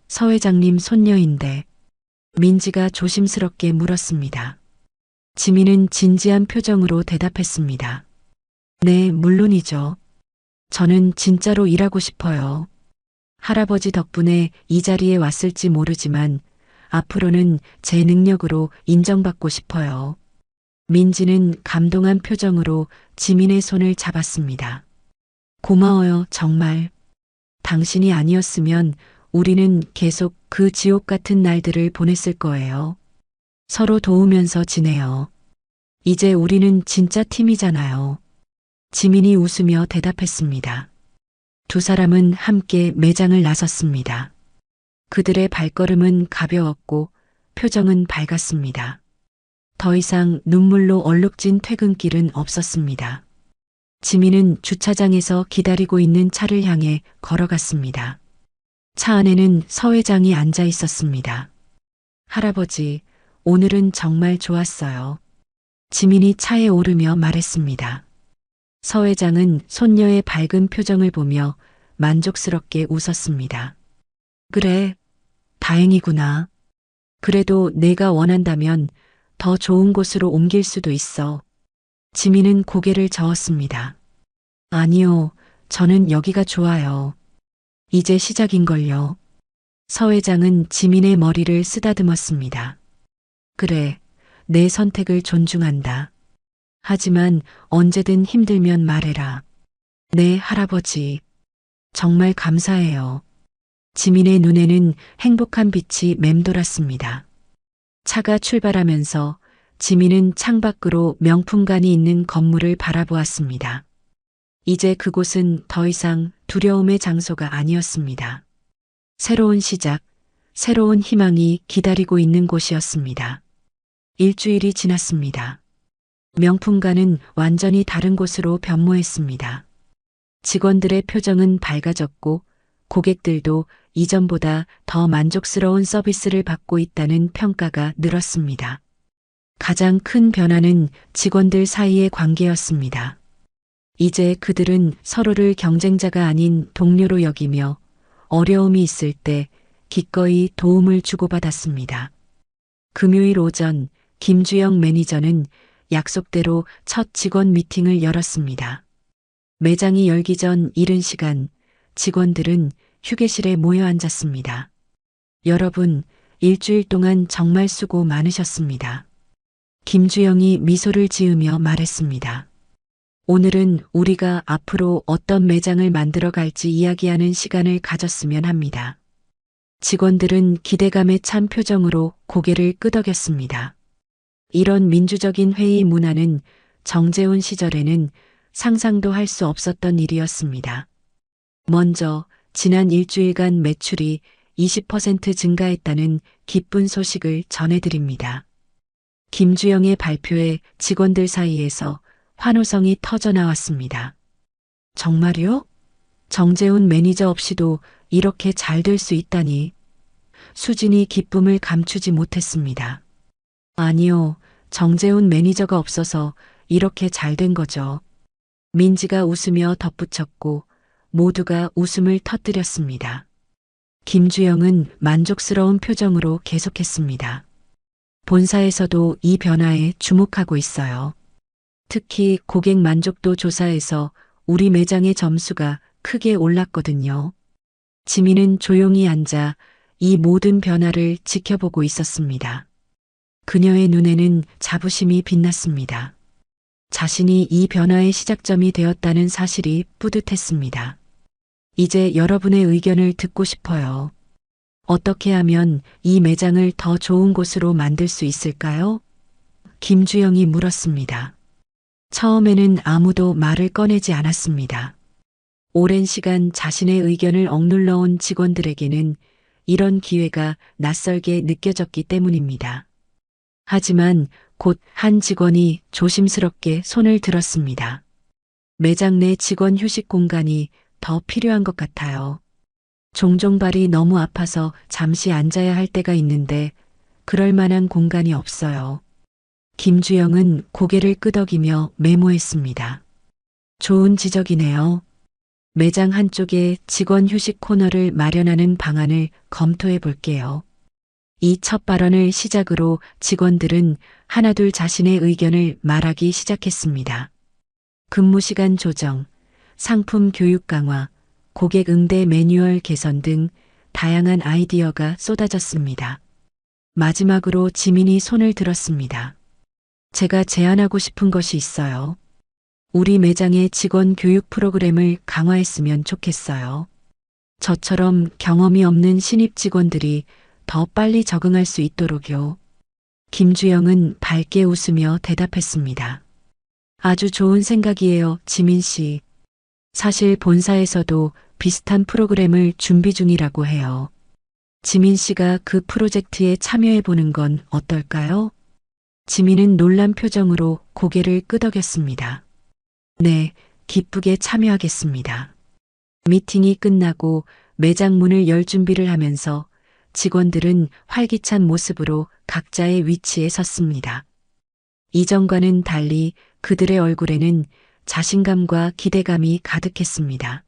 서 회장님 손녀인데. 민지가 조심스럽게 물었습니다. 지민은 진지한 표정으로 대답했습니다. 네, 물론이죠. 저는 진짜로 일하고 싶어요. 할아버지 덕분에 이 자리에 왔을지 모르지만 앞으로는 제 능력으로 인정받고 싶어요. 민지는 감동한 표정으로 지민의 손을 잡았습니다. 고마워요, 정말. 당신이 아니었으면 우리는 계속 그 지옥 같은 날들을 보냈을 거예요. 서로 도우면서 지내요. 이제 우리는 진짜 팀이잖아요. 지민이 웃으며 대답했습니다. 두 사람은 함께 매장을 나섰습니다. 그들의 발걸음은 가벼웠고 표정은 밝았습니다. 더 이상 눈물로 얼룩진 퇴근길은 없었습니다. 지민은 주차장에서 기다리고 있는 차를 향해 걸어갔습니다. 차 안에는 서 회장이 앉아 있었습니다. 할아버지, 오늘은 정말 좋았어요. 지민이 차에 오르며 말했습니다. 서 회장은 손녀의 밝은 표정을 보며 만족스럽게 웃었습니다. 그래, 다행이구나. 그래도 내가 원한다면 더 좋은 곳으로 옮길 수도 있어. 지민은 고개를 저었습니다. 아니요, 저는 여기가 좋아요. 이제 시작인걸요. 서 회장은 지민의 머리를 쓰다듬었습니다. 그래, 내 선택을 존중한다. 하지만 언제든 힘들면 말해라. 네, 할아버지. 정말 감사해요. 지민의 눈에는 행복한 빛이 맴돌았습니다. 차가 출발하면서 지민은 창밖으로 명품관이 있는 건물을 바라보았습니다. 이제 그곳은 더 이상 두려움의 장소가 아니었습니다. 새로운 시작, 새로운 희망이 기다리고 있는 곳이었습니다. 일주일이 지났습니다. 명품관은 완전히 다른 곳으로 변모했습니다. 직원들의 표정은 밝아졌고 고객들도 이전보다 더 만족스러운 서비스를 받고 있다는 평가가 늘었습니다. 가장 큰 변화는 직원들 사이의 관계였습니다. 이제 그들은 서로를 경쟁자가 아닌 동료로 여기며 어려움이 있을 때 기꺼이 도움을 주고받았습니다. 금요일 오전 김주영 매니저는 약속대로 첫 직원 미팅을 열었습니다. 매장이 열기 전 이른 시간 직원들은 휴게실에 모여 앉았습니다. 여러분, 일주일 동안 정말 수고 많으셨습니다. 김주영이 미소를 지으며 말했습니다. 오늘은 우리가 앞으로 어떤 매장을 만들어 갈지 이야기하는 시간을 가졌으면 합니다. 직원들은 기대감에 찬 표정으로 고개를 끄덕였습니다. 이런 민주적인 회의 문화는 정재훈 시절에는 상상도 할 수 없었던 일이었습니다. 먼저 지난 일주일간 매출이 20% 증가했다는 기쁜 소식을 전해드립니다. 김주영의 발표에 직원들 사이에서 환호성이 터져 나왔습니다. 정말요? 정재훈 매니저 없이도 이렇게 잘 될 수 있다니. 수진이 기쁨을 감추지 못했습니다. 아니요, 정재훈 매니저가 없어서 이렇게 잘 된 거죠. 민지가 웃으며 덧붙였고 모두가 웃음을 터뜨렸습니다. 김주영은 만족스러운 표정으로 계속했습니다. 본사에서도 이 변화에 주목하고 있어요. 특히 고객 만족도 조사에서 우리 매장의 점수가 크게 올랐거든요. 지민은 조용히 앉아 이 모든 변화를 지켜보고 있었습니다. 그녀의 눈에는 자부심이 빛났습니다. 자신이 이 변화의 시작점이 되었다는 사실이 뿌듯했습니다. 이제 여러분의 의견을 듣고 싶어요. 어떻게 하면 이 매장을 더 좋은 곳으로 만들 수 있을까요? 김주영이 물었습니다. 처음에는 아무도 말을 꺼내지 않았습니다. 오랜 시간 자신의 의견을 억눌러온 직원들에게는 이런 기회가 낯설게 느껴졌기 때문입니다. 하지만 곧 한 직원이 조심스럽게 손을 들었습니다. 매장 내 직원 휴식 공간이 더 필요한 것 같아요. 종종 발이 너무 아파서 잠시 앉아야 할 때가 있는데 그럴 만한 공간이 없어요. 김주영은 고개를 끄덕이며 메모했습니다. 좋은 지적이네요. 매장 한쪽에 직원 휴식 코너를 마련하는 방안을 검토해 볼게요. 이 첫 발언을 시작으로 직원들은 하나둘 자신의 의견을 말하기 시작했습니다. 근무 시간 조정, 상품 교육 강화, 고객 응대 매뉴얼 개선 등 다양한 아이디어가 쏟아졌습니다. 마지막으로 지민이 손을 들었습니다. 제가 제안하고 싶은 것이 있어요. 우리 매장의 직원 교육 프로그램을 강화했으면 좋겠어요. 저처럼 경험이 없는 신입 직원들이 더 빨리 적응할 수 있도록요. 김주영은 밝게 웃으며 대답했습니다. 아주 좋은 생각이에요, 지민 씨. 사실 본사에서도 비슷한 프로그램을 준비 중이라고 해요. 지민 씨가 그 프로젝트에 참여해 보는 건 어떨까요? 지민은 놀란 표정으로 고개를 끄덕였습니다. 네, 기쁘게 참여하겠습니다. 미팅이 끝나고 매장 문을 열 준비를 하면서 직원들은 활기찬 모습으로 각자의 위치에 섰습니다. 이전과는 달리 그들의 얼굴에는 자신감과 기대감이 가득했습니다.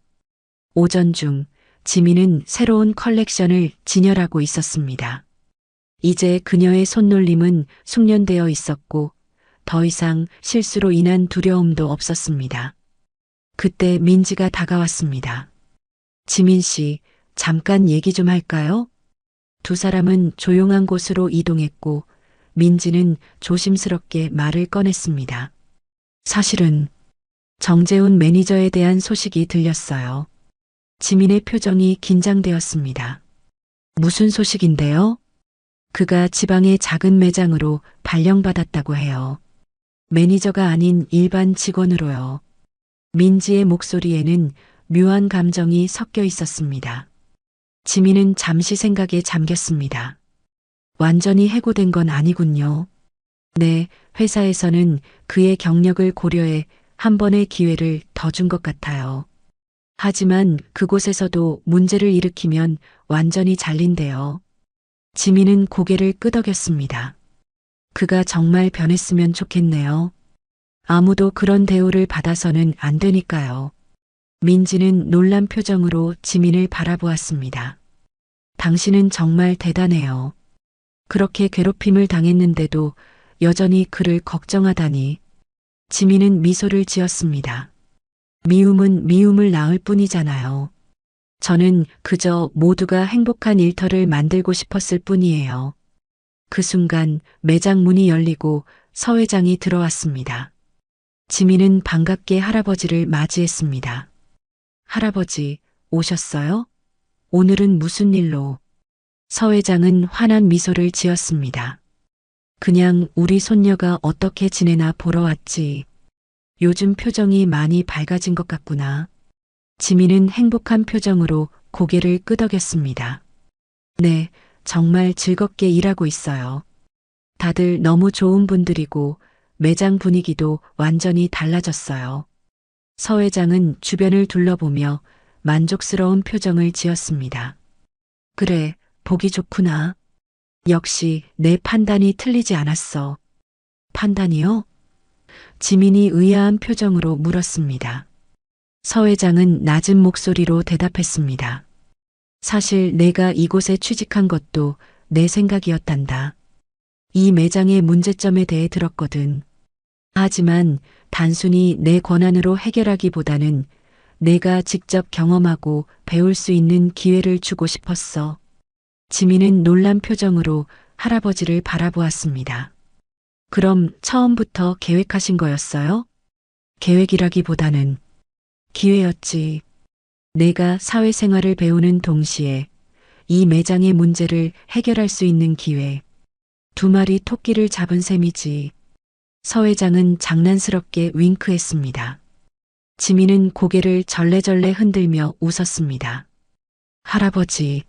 오전 중 지민은 새로운 컬렉션을 진열하고 있었습니다. 이제 그녀의 손놀림은 숙련되어 있었고 더 이상 실수로 인한 두려움도 없었습니다. 그때 민지가 다가왔습니다. 지민 씨, 잠깐 얘기 좀 할까요? 두 사람은 조용한 곳으로 이동했고 민지는 조심스럽게 말을 꺼냈습니다. 사실은 정재훈 매니저에 대한 소식이 들렸어요. 지민의 표정이 긴장되었습니다. 무슨 소식인데요? 그가 지방의 작은 매장으로 발령받았다고 해요. 매니저가 아닌 일반 직원으로요. 민지의 목소리에는 묘한 감정이 섞여 있었습니다. 지민은 잠시 생각에 잠겼습니다. 완전히 해고된 건 아니군요. 네, 회사에서는 그의 경력을 고려해 한 번의 기회를 더 준 것 같아요. 하지만 그곳에서도 문제를 일으키면 완전히 잘린대요. 지민은 고개를 끄덕였습니다. 그가 정말 변했으면 좋겠네요. 아무도 그런 대우를 받아서는 안 되니까요. 민지는 놀란 표정으로 지민을 바라보았습니다. 당신은 정말 대단해요. 그렇게 괴롭힘을 당했는데도 여전히 그를 걱정하다니. 지민은 미소를 지었습니다. 미움은 미움을 낳을 뿐이잖아요. 저는 그저 모두가 행복한 일터를 만들고 싶었을 뿐이에요. 그 순간 매장 문이 열리고 서 회장이 들어왔습니다. 지민은 반갑게 할아버지를 맞이했습니다. 할아버지, 오셨어요? 오늘은 무슨 일로? 서 회장은 환한 미소를 지었습니다. 그냥 우리 손녀가 어떻게 지내나 보러 왔지. 요즘 표정이 많이 밝아진 것 같구나. 지민은 행복한 표정으로 고개를 끄덕였습니다. 네, 정말 즐겁게 일하고 있어요. 다들 너무 좋은 분들이고 매장 분위기도 완전히 달라졌어요. 서 회장은 주변을 둘러보며 만족스러운 표정을 지었습니다. 그래, 보기 좋구나. 역시 내 판단이 틀리지 않았어. 판단이요? 지민이 의아한 표정으로 물었습니다. 서 회장은 낮은 목소리로 대답했습니다. 사실 내가 이곳에 취직한 것도 내 생각이었단다. 이 매장의 문제점에 대해 들었거든. 하지만 단순히 내 권한으로 해결하기보다는 내가 직접 경험하고 배울 수 있는 기회를 주고 싶었어. 지민은 놀란 표정으로 할아버지를 바라보았습니다. 그럼 처음부터 계획하신 거였어요? 계획이라기보다는 기회였지. 내가 사회생활을 배우는 동시에 이 매장의 문제를 해결할 수 있는 기회. 두 마리 토끼를 잡은 셈이지. 서 회장은 장난스럽게 윙크했습니다. 지민은 고개를 절레절레 흔들며 웃었습니다. 할아버지,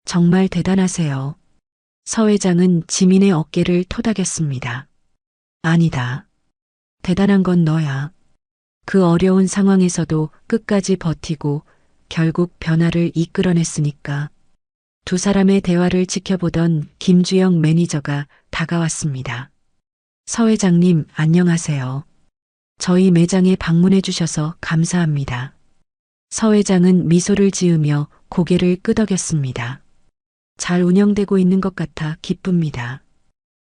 정말 대단하세요. 서 회장은 지민의 어깨를 토닥였습니다. 아니다. 대단한 건 너야. 그 어려운 상황에서도 끝까지 버티고 결국 변화를 이끌어냈으니까. 두 사람의 대화를 지켜보던 김주영 매니저가 다가왔습니다. 서 회장님, 안녕하세요. 저희 매장에 방문해 주셔서 감사합니다. 서 회장은 미소를 지으며 고개를 끄덕였습니다. 잘 운영되고 있는 것 같아 기쁩니다.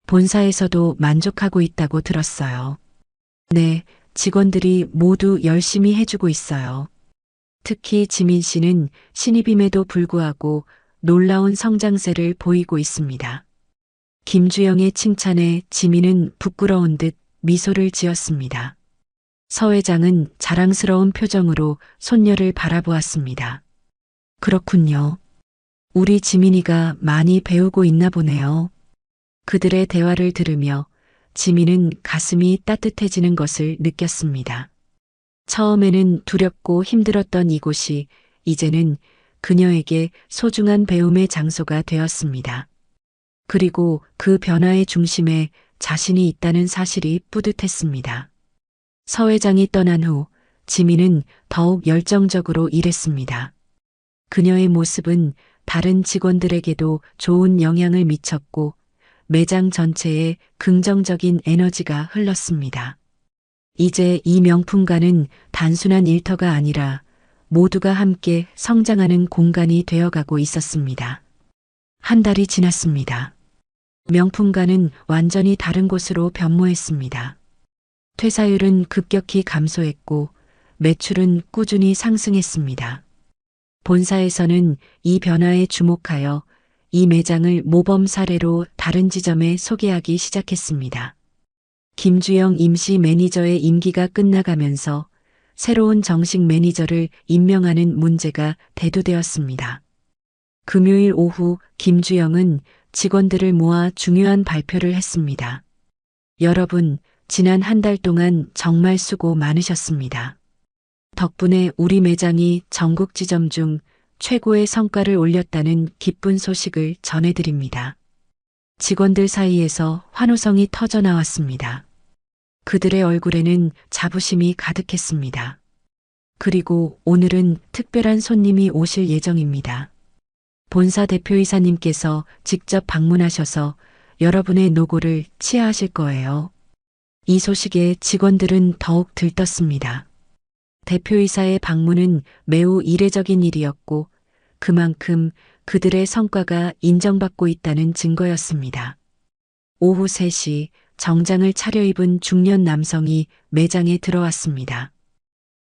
본사에서도 만족하고 있다고 들었어요. 네, 직원들이 모두 열심히 해주고 있어요. 특히 지민 씨는 신입임에도 불구하고 놀라운 성장세를 보이고 있습니다. 김주영의 칭찬에 지민은 부끄러운 듯 미소를 지었습니다. 서 회장은 자랑스러운 표정으로 손녀를 바라보았습니다. 그렇군요. 우리 지민이가 많이 배우고 있나 보네요. 그들의 대화를 들으며 지민은 가슴이 따뜻해지는 것을 느꼈습니다. 처음에는 두렵고 힘들었던 이곳이 이제는 그녀에게 소중한 배움의 장소가 되었습니다. 그리고 그 변화의 중심에 자신이 있다는 사실이 뿌듯했습니다. 서 회장이 떠난 후 지민은 더욱 열정적으로 일했습니다. 그녀의 모습은 다른 직원들에게도 좋은 영향을 미쳤고 매장 전체에 긍정적인 에너지가 흘렀습니다. 이제 이 명품관은 단순한 일터가 아니라 모두가 함께 성장하는 공간이 되어가고 있었습니다. 한 달이 지났습니다. 명품관은 완전히 다른 곳으로 변모했습니다. 퇴사율은 급격히 감소했고 매출은 꾸준히 상승했습니다. 본사에서는 이 변화에 주목하여 이 매장을 모범 사례로 다른 지점에 소개하기 시작했습니다. 김주영 임시 매니저의 임기가 끝나가면서 새로운 정식 매니저를 임명하는 문제가 대두되었습니다. 금요일 오후 김주영은 직원들을 모아 중요한 발표를 했습니다. 여러분, 지난 한 달 동안 정말 수고 많으셨습니다. 덕분에 우리 매장이 전국 지점 중 최고의 성과를 올렸다는 기쁜 소식을 전해드립니다. 직원들 사이에서 환호성이 터져 나왔습니다. 그들의 얼굴에는 자부심이 가득했습니다. 그리고 오늘은 특별한 손님이 오실 예정입니다. 본사 대표이사님께서 직접 방문하셔서 여러분의 노고를 치하하실 거예요. 이 소식에 직원들은 더욱 들떴습니다. 대표이사의 방문은 매우 이례적인 일이었고 그만큼 그들의 성과가 인정받고 있다는 증거였습니다. 오후 3시 정장을 차려입은 중년 남성이 매장에 들어왔습니다.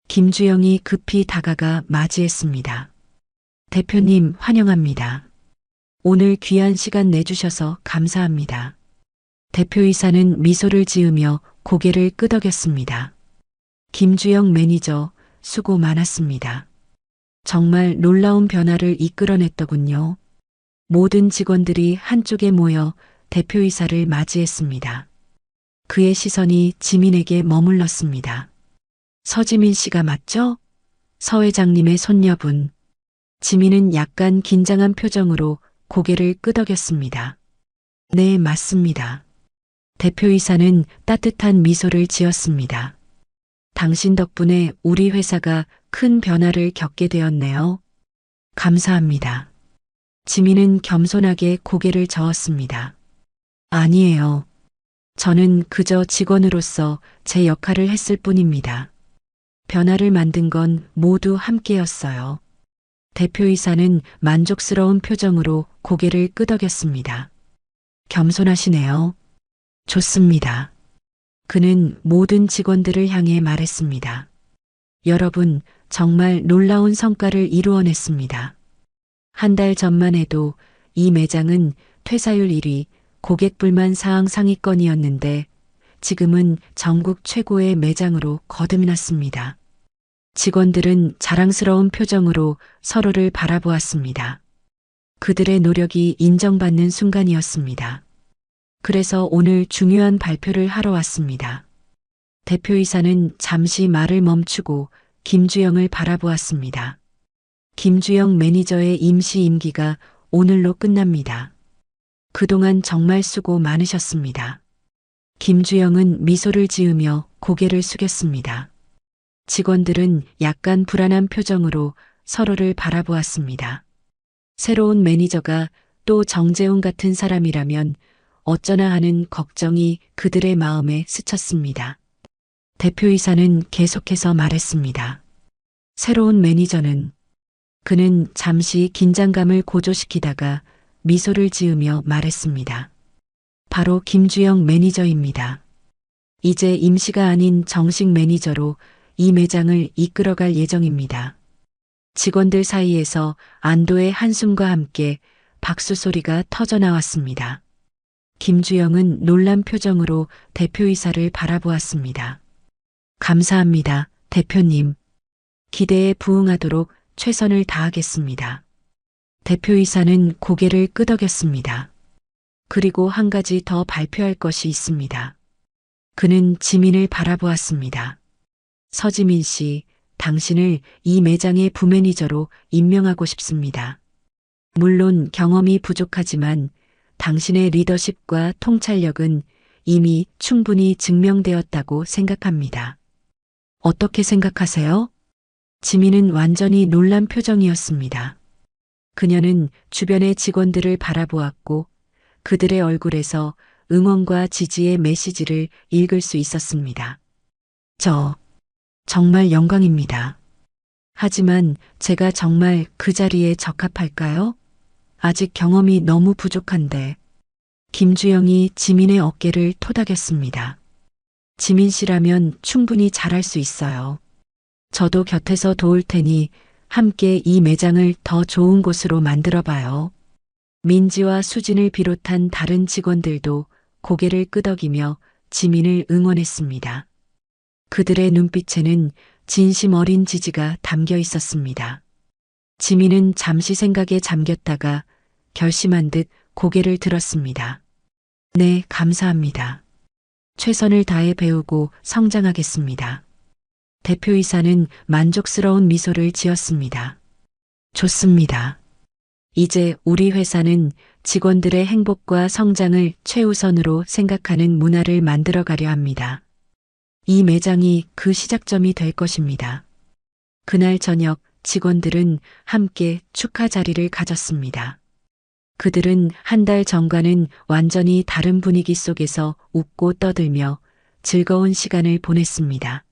김주영이 급히 다가가 맞이했습니다. 대표님 환영합니다. 오늘 귀한 시간 내주셔서 감사합니다. 대표이사는 미소를 지으며 고개를 끄덕였습니다. 김주영 매니저, 수고 많았습니다. 정말 놀라운 변화를 이끌어냈더군요. 모든 직원들이 한쪽에 모여 대표이사를 맞이했습니다. 그의 시선이 지민에게 머물렀습니다. 서지민 씨가 맞죠? 서 회장님의 손녀분. 지민은 약간 긴장한 표정으로 고개를 끄덕였습니다. 네, 맞습니다. 대표이사는 따뜻한 미소를 지었습니다. 당신 덕분에 우리 회사가 큰 변화를 겪게 되었네요. 감사합니다. 지민은 겸손하게 고개를 저었습니다. 아니에요. 저는 그저 직원으로서 제 역할을 했을 뿐입니다. 변화를 만든 건 모두 함께였어요. 대표이사는 만족스러운 표정으로 고개를 끄덕였습니다. 겸손하시네요. 좋습니다. 그는 모든 직원들을 향해 말했습니다. 여러분, 정말 놀라운 성과를 이루어냈습니다. 한 달 전만 해도 이 매장은 퇴사율 1위, 고객 불만 사항 상위권이었는데 지금은 전국 최고의 매장으로 거듭났습니다. 직원들은 자랑스러운 표정으로 서로를 바라보았습니다. 그들의 노력이 인정받는 순간이었습니다. 그래서 오늘 중요한 발표를 하러 왔습니다. 대표이사는 잠시 말을 멈추고 김주영을 바라보았습니다. 김주영 매니저의 임시 임기가 오늘로 끝납니다. 그동안 정말 수고 많으셨습니다. 김주영은 미소를 지으며 고개를 숙였습니다. 직원들은 약간 불안한 표정으로 서로를 바라보았습니다. 새로운 매니저가 또 정재훈 같은 사람이라면 어쩌나 하는 걱정이 그들의 마음에 스쳤습니다. 대표이사는 계속해서 말했습니다. 새로운 매니저는 그는 잠시 긴장감을 고조시키다가 미소를 지으며 말했습니다. 바로 김주영 매니저입니다. 이제 임시가 아닌 정식 매니저로 이 매장을 이끌어갈 예정입니다. 직원들 사이에서 안도의 한숨과 함께 박수 소리가 터져 나왔습니다. 김주영은 놀란 표정으로 대표이사를 바라보았습니다. 감사합니다, 대표님. 기대에 부응하도록 최선을 다하겠습니다. 대표이사는 고개를 끄덕였습니다. 그리고 한 가지 더 발표할 것이 있습니다. 그는 지민을 바라보았습니다. 서지민 씨, 당신을 이 매장의 부매니저로 임명하고 싶습니다. 물론 경험이 부족하지만 당신의 리더십과 통찰력은 이미 충분히 증명되었다고 생각합니다. 어떻게 생각하세요? 지민은 완전히 놀란 표정이었습니다. 그녀는 주변의 직원들을 바라보았고 그들의 얼굴에서 응원과 지지의 메시지를 읽을 수 있었습니다. 정말 영광입니다. 하지만 제가 정말 그 자리에 적합할까요? 아직 경험이 너무 부족한데. 김주영이 지민의 어깨를 토닥였습니다. 지민 씨라면 충분히 잘할 수 있어요. 저도 곁에서 도울 테니 함께 이 매장을 더 좋은 곳으로 만들어 봐요. 민지와 수진을 비롯한 다른 직원들도 고개를 끄덕이며 지민을 응원했습니다. 그들의 눈빛에는 진심 어린 지지가 담겨 있었습니다. 지민은 잠시 생각에 잠겼다가 결심한 듯 고개를 들었습니다. 네, 감사합니다. 최선을 다해 배우고 성장하겠습니다. 대표이사는 만족스러운 미소를 지었습니다. 좋습니다. 이제 우리 회사는 직원들의 행복과 성장을 최우선으로 생각하는 문화를 만들어 가려 합니다. 이 매장이 그 시작점이 될 것입니다. 그날 저녁 직원들은 함께 축하 자리를 가졌습니다. 그들은 한 달 전과는 완전히 다른 분위기 속에서 웃고 떠들며 즐거운 시간을 보냈습니다.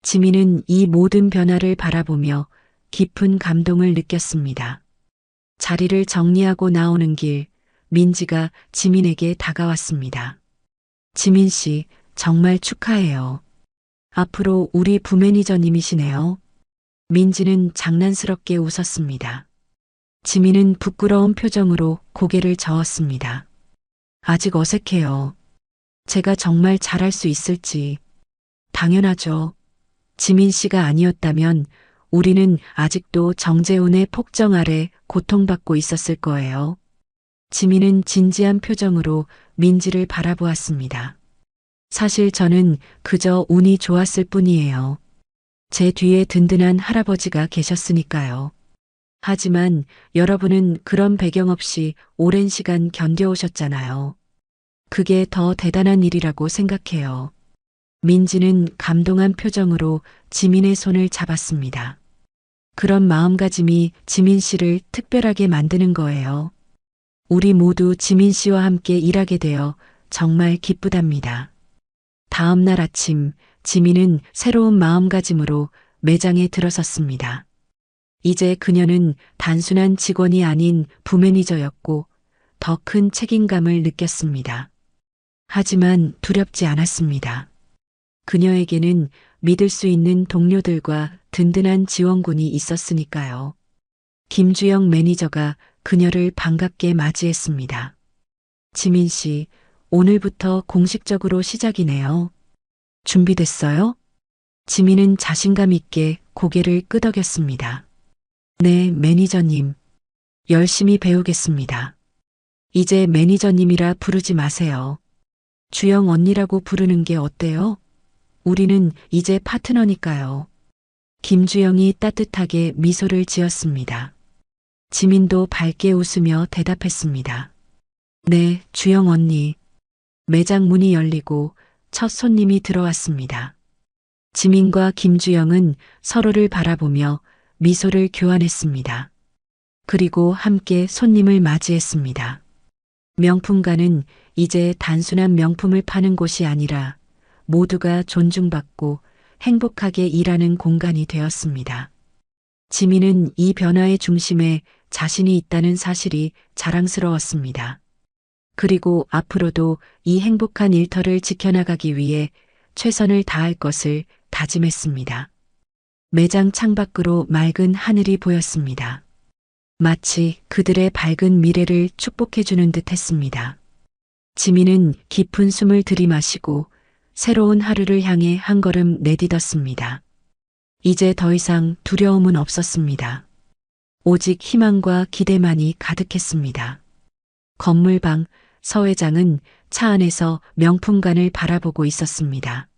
지민은 이 모든 변화를 바라보며 깊은 감동을 느꼈습니다. 자리를 정리하고 나오는 길, 민지가 지민에게 다가왔습니다. 지민 씨, 정말 축하해요. 앞으로 우리 부매니저님이시네요. 민지는 장난스럽게 웃었습니다. 지민은 부끄러운 표정으로 고개를 저었습니다. 아직 어색해요. 제가 정말 잘할 수 있을지. 당연하죠. 지민 씨가 아니었다면 우리는 아직도 정재훈의 폭정 아래 고통받고 있었을 거예요. 지민은 진지한 표정으로 민지를 바라보았습니다. 사실 저는 그저 운이 좋았을 뿐이에요. 제 뒤에 든든한 할아버지가 계셨으니까요. 하지만 여러분은 그런 배경 없이 오랜 시간 견뎌오셨잖아요. 그게 더 대단한 일이라고 생각해요. 민지는 감동한 표정으로 지민의 손을 잡았습니다. 그런 마음가짐이 지민 씨를 특별하게 만드는 거예요. 우리 모두 지민 씨와 함께 일하게 되어 정말 기쁘답니다. 다음 날 아침, 지민은 새로운 마음가짐으로 매장에 들어섰습니다. 이제 그녀는 단순한 직원이 아닌 부매니저였고 더 큰 책임감을 느꼈습니다. 하지만 두렵지 않았습니다. 그녀에게는 믿을 수 있는 동료들과 든든한 지원군이 있었으니까요. 김주영 매니저가 그녀를 반갑게 맞이했습니다. 지민 씨, 오늘부터 공식적으로 시작이네요. 준비됐어요? 지민은 자신감 있게 고개를 끄덕였습니다. 네, 매니저님. 열심히 배우겠습니다. 이제 매니저님이라 부르지 마세요. 주영 언니라고 부르는 게 어때요? 우리는 이제 파트너니까요. 김주영이 따뜻하게 미소를 지었습니다. 지민도 밝게 웃으며 대답했습니다. 네, 주영 언니. 매장 문이 열리고 첫 손님이 들어왔습니다. 지민과 김주영은 서로를 바라보며 미소를 교환했습니다. 그리고 함께 손님을 맞이했습니다. 명품관은 이제 단순한 명품을 파는 곳이 아니라 모두가 존중받고 행복하게 일하는 공간이 되었습니다. 지민은 이 변화의 중심에 자신이 있다는 사실이 자랑스러웠습니다. 그리고 앞으로도 이 행복한 일터를 지켜나가기 위해 최선을 다할 것을 다짐했습니다. 매장 창밖으로 맑은 하늘이 보였습니다. 마치 그들의 밝은 미래를 축복해주는 듯 했습니다. 지민은 깊은 숨을 들이마시고 새로운 하루를 향해 한 걸음 내딛었습니다. 이제 더 이상 두려움은 없었습니다. 오직 희망과 기대만이 가득했습니다. 건물 방 서 회장은 차 안에서 명품관을 바라보고 있었습니다.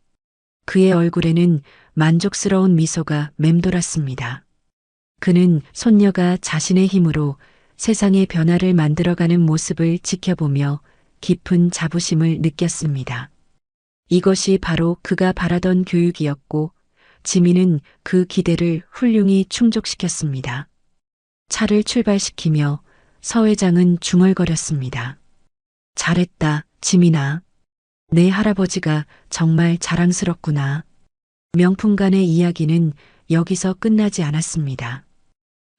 그의 얼굴에는 만족스러운 미소가 맴돌았습니다. 그는 손녀가 자신의 힘으로 세상의 변화를 만들어가는 모습을 지켜보며 깊은 자부심을 느꼈습니다. 이것이 바로 그가 바라던 교육이었고 지민은 그 기대를 훌륭히 충족시켰습니다. 차를 출발시키며 서 회장은 중얼거렸습니다. 잘했다, 지민아. 내 할아버지가 정말 자랑스럽구나. 명품관의 이야기는 여기서 끝나지 않았습니다.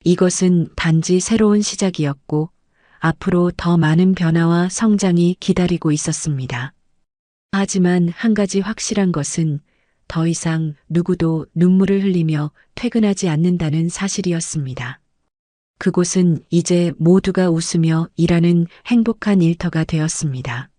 이것은 단지 새로운 시작이었고 앞으로 더 많은 변화와 성장이 기다리고 있었습니다. 하지만 한 가지 확실한 것은 더 이상 누구도 눈물을 흘리며 퇴근하지 않는다는 사실이었습니다. 그곳은 이제 모두가 웃으며 일하는 행복한 일터가 되었습니다.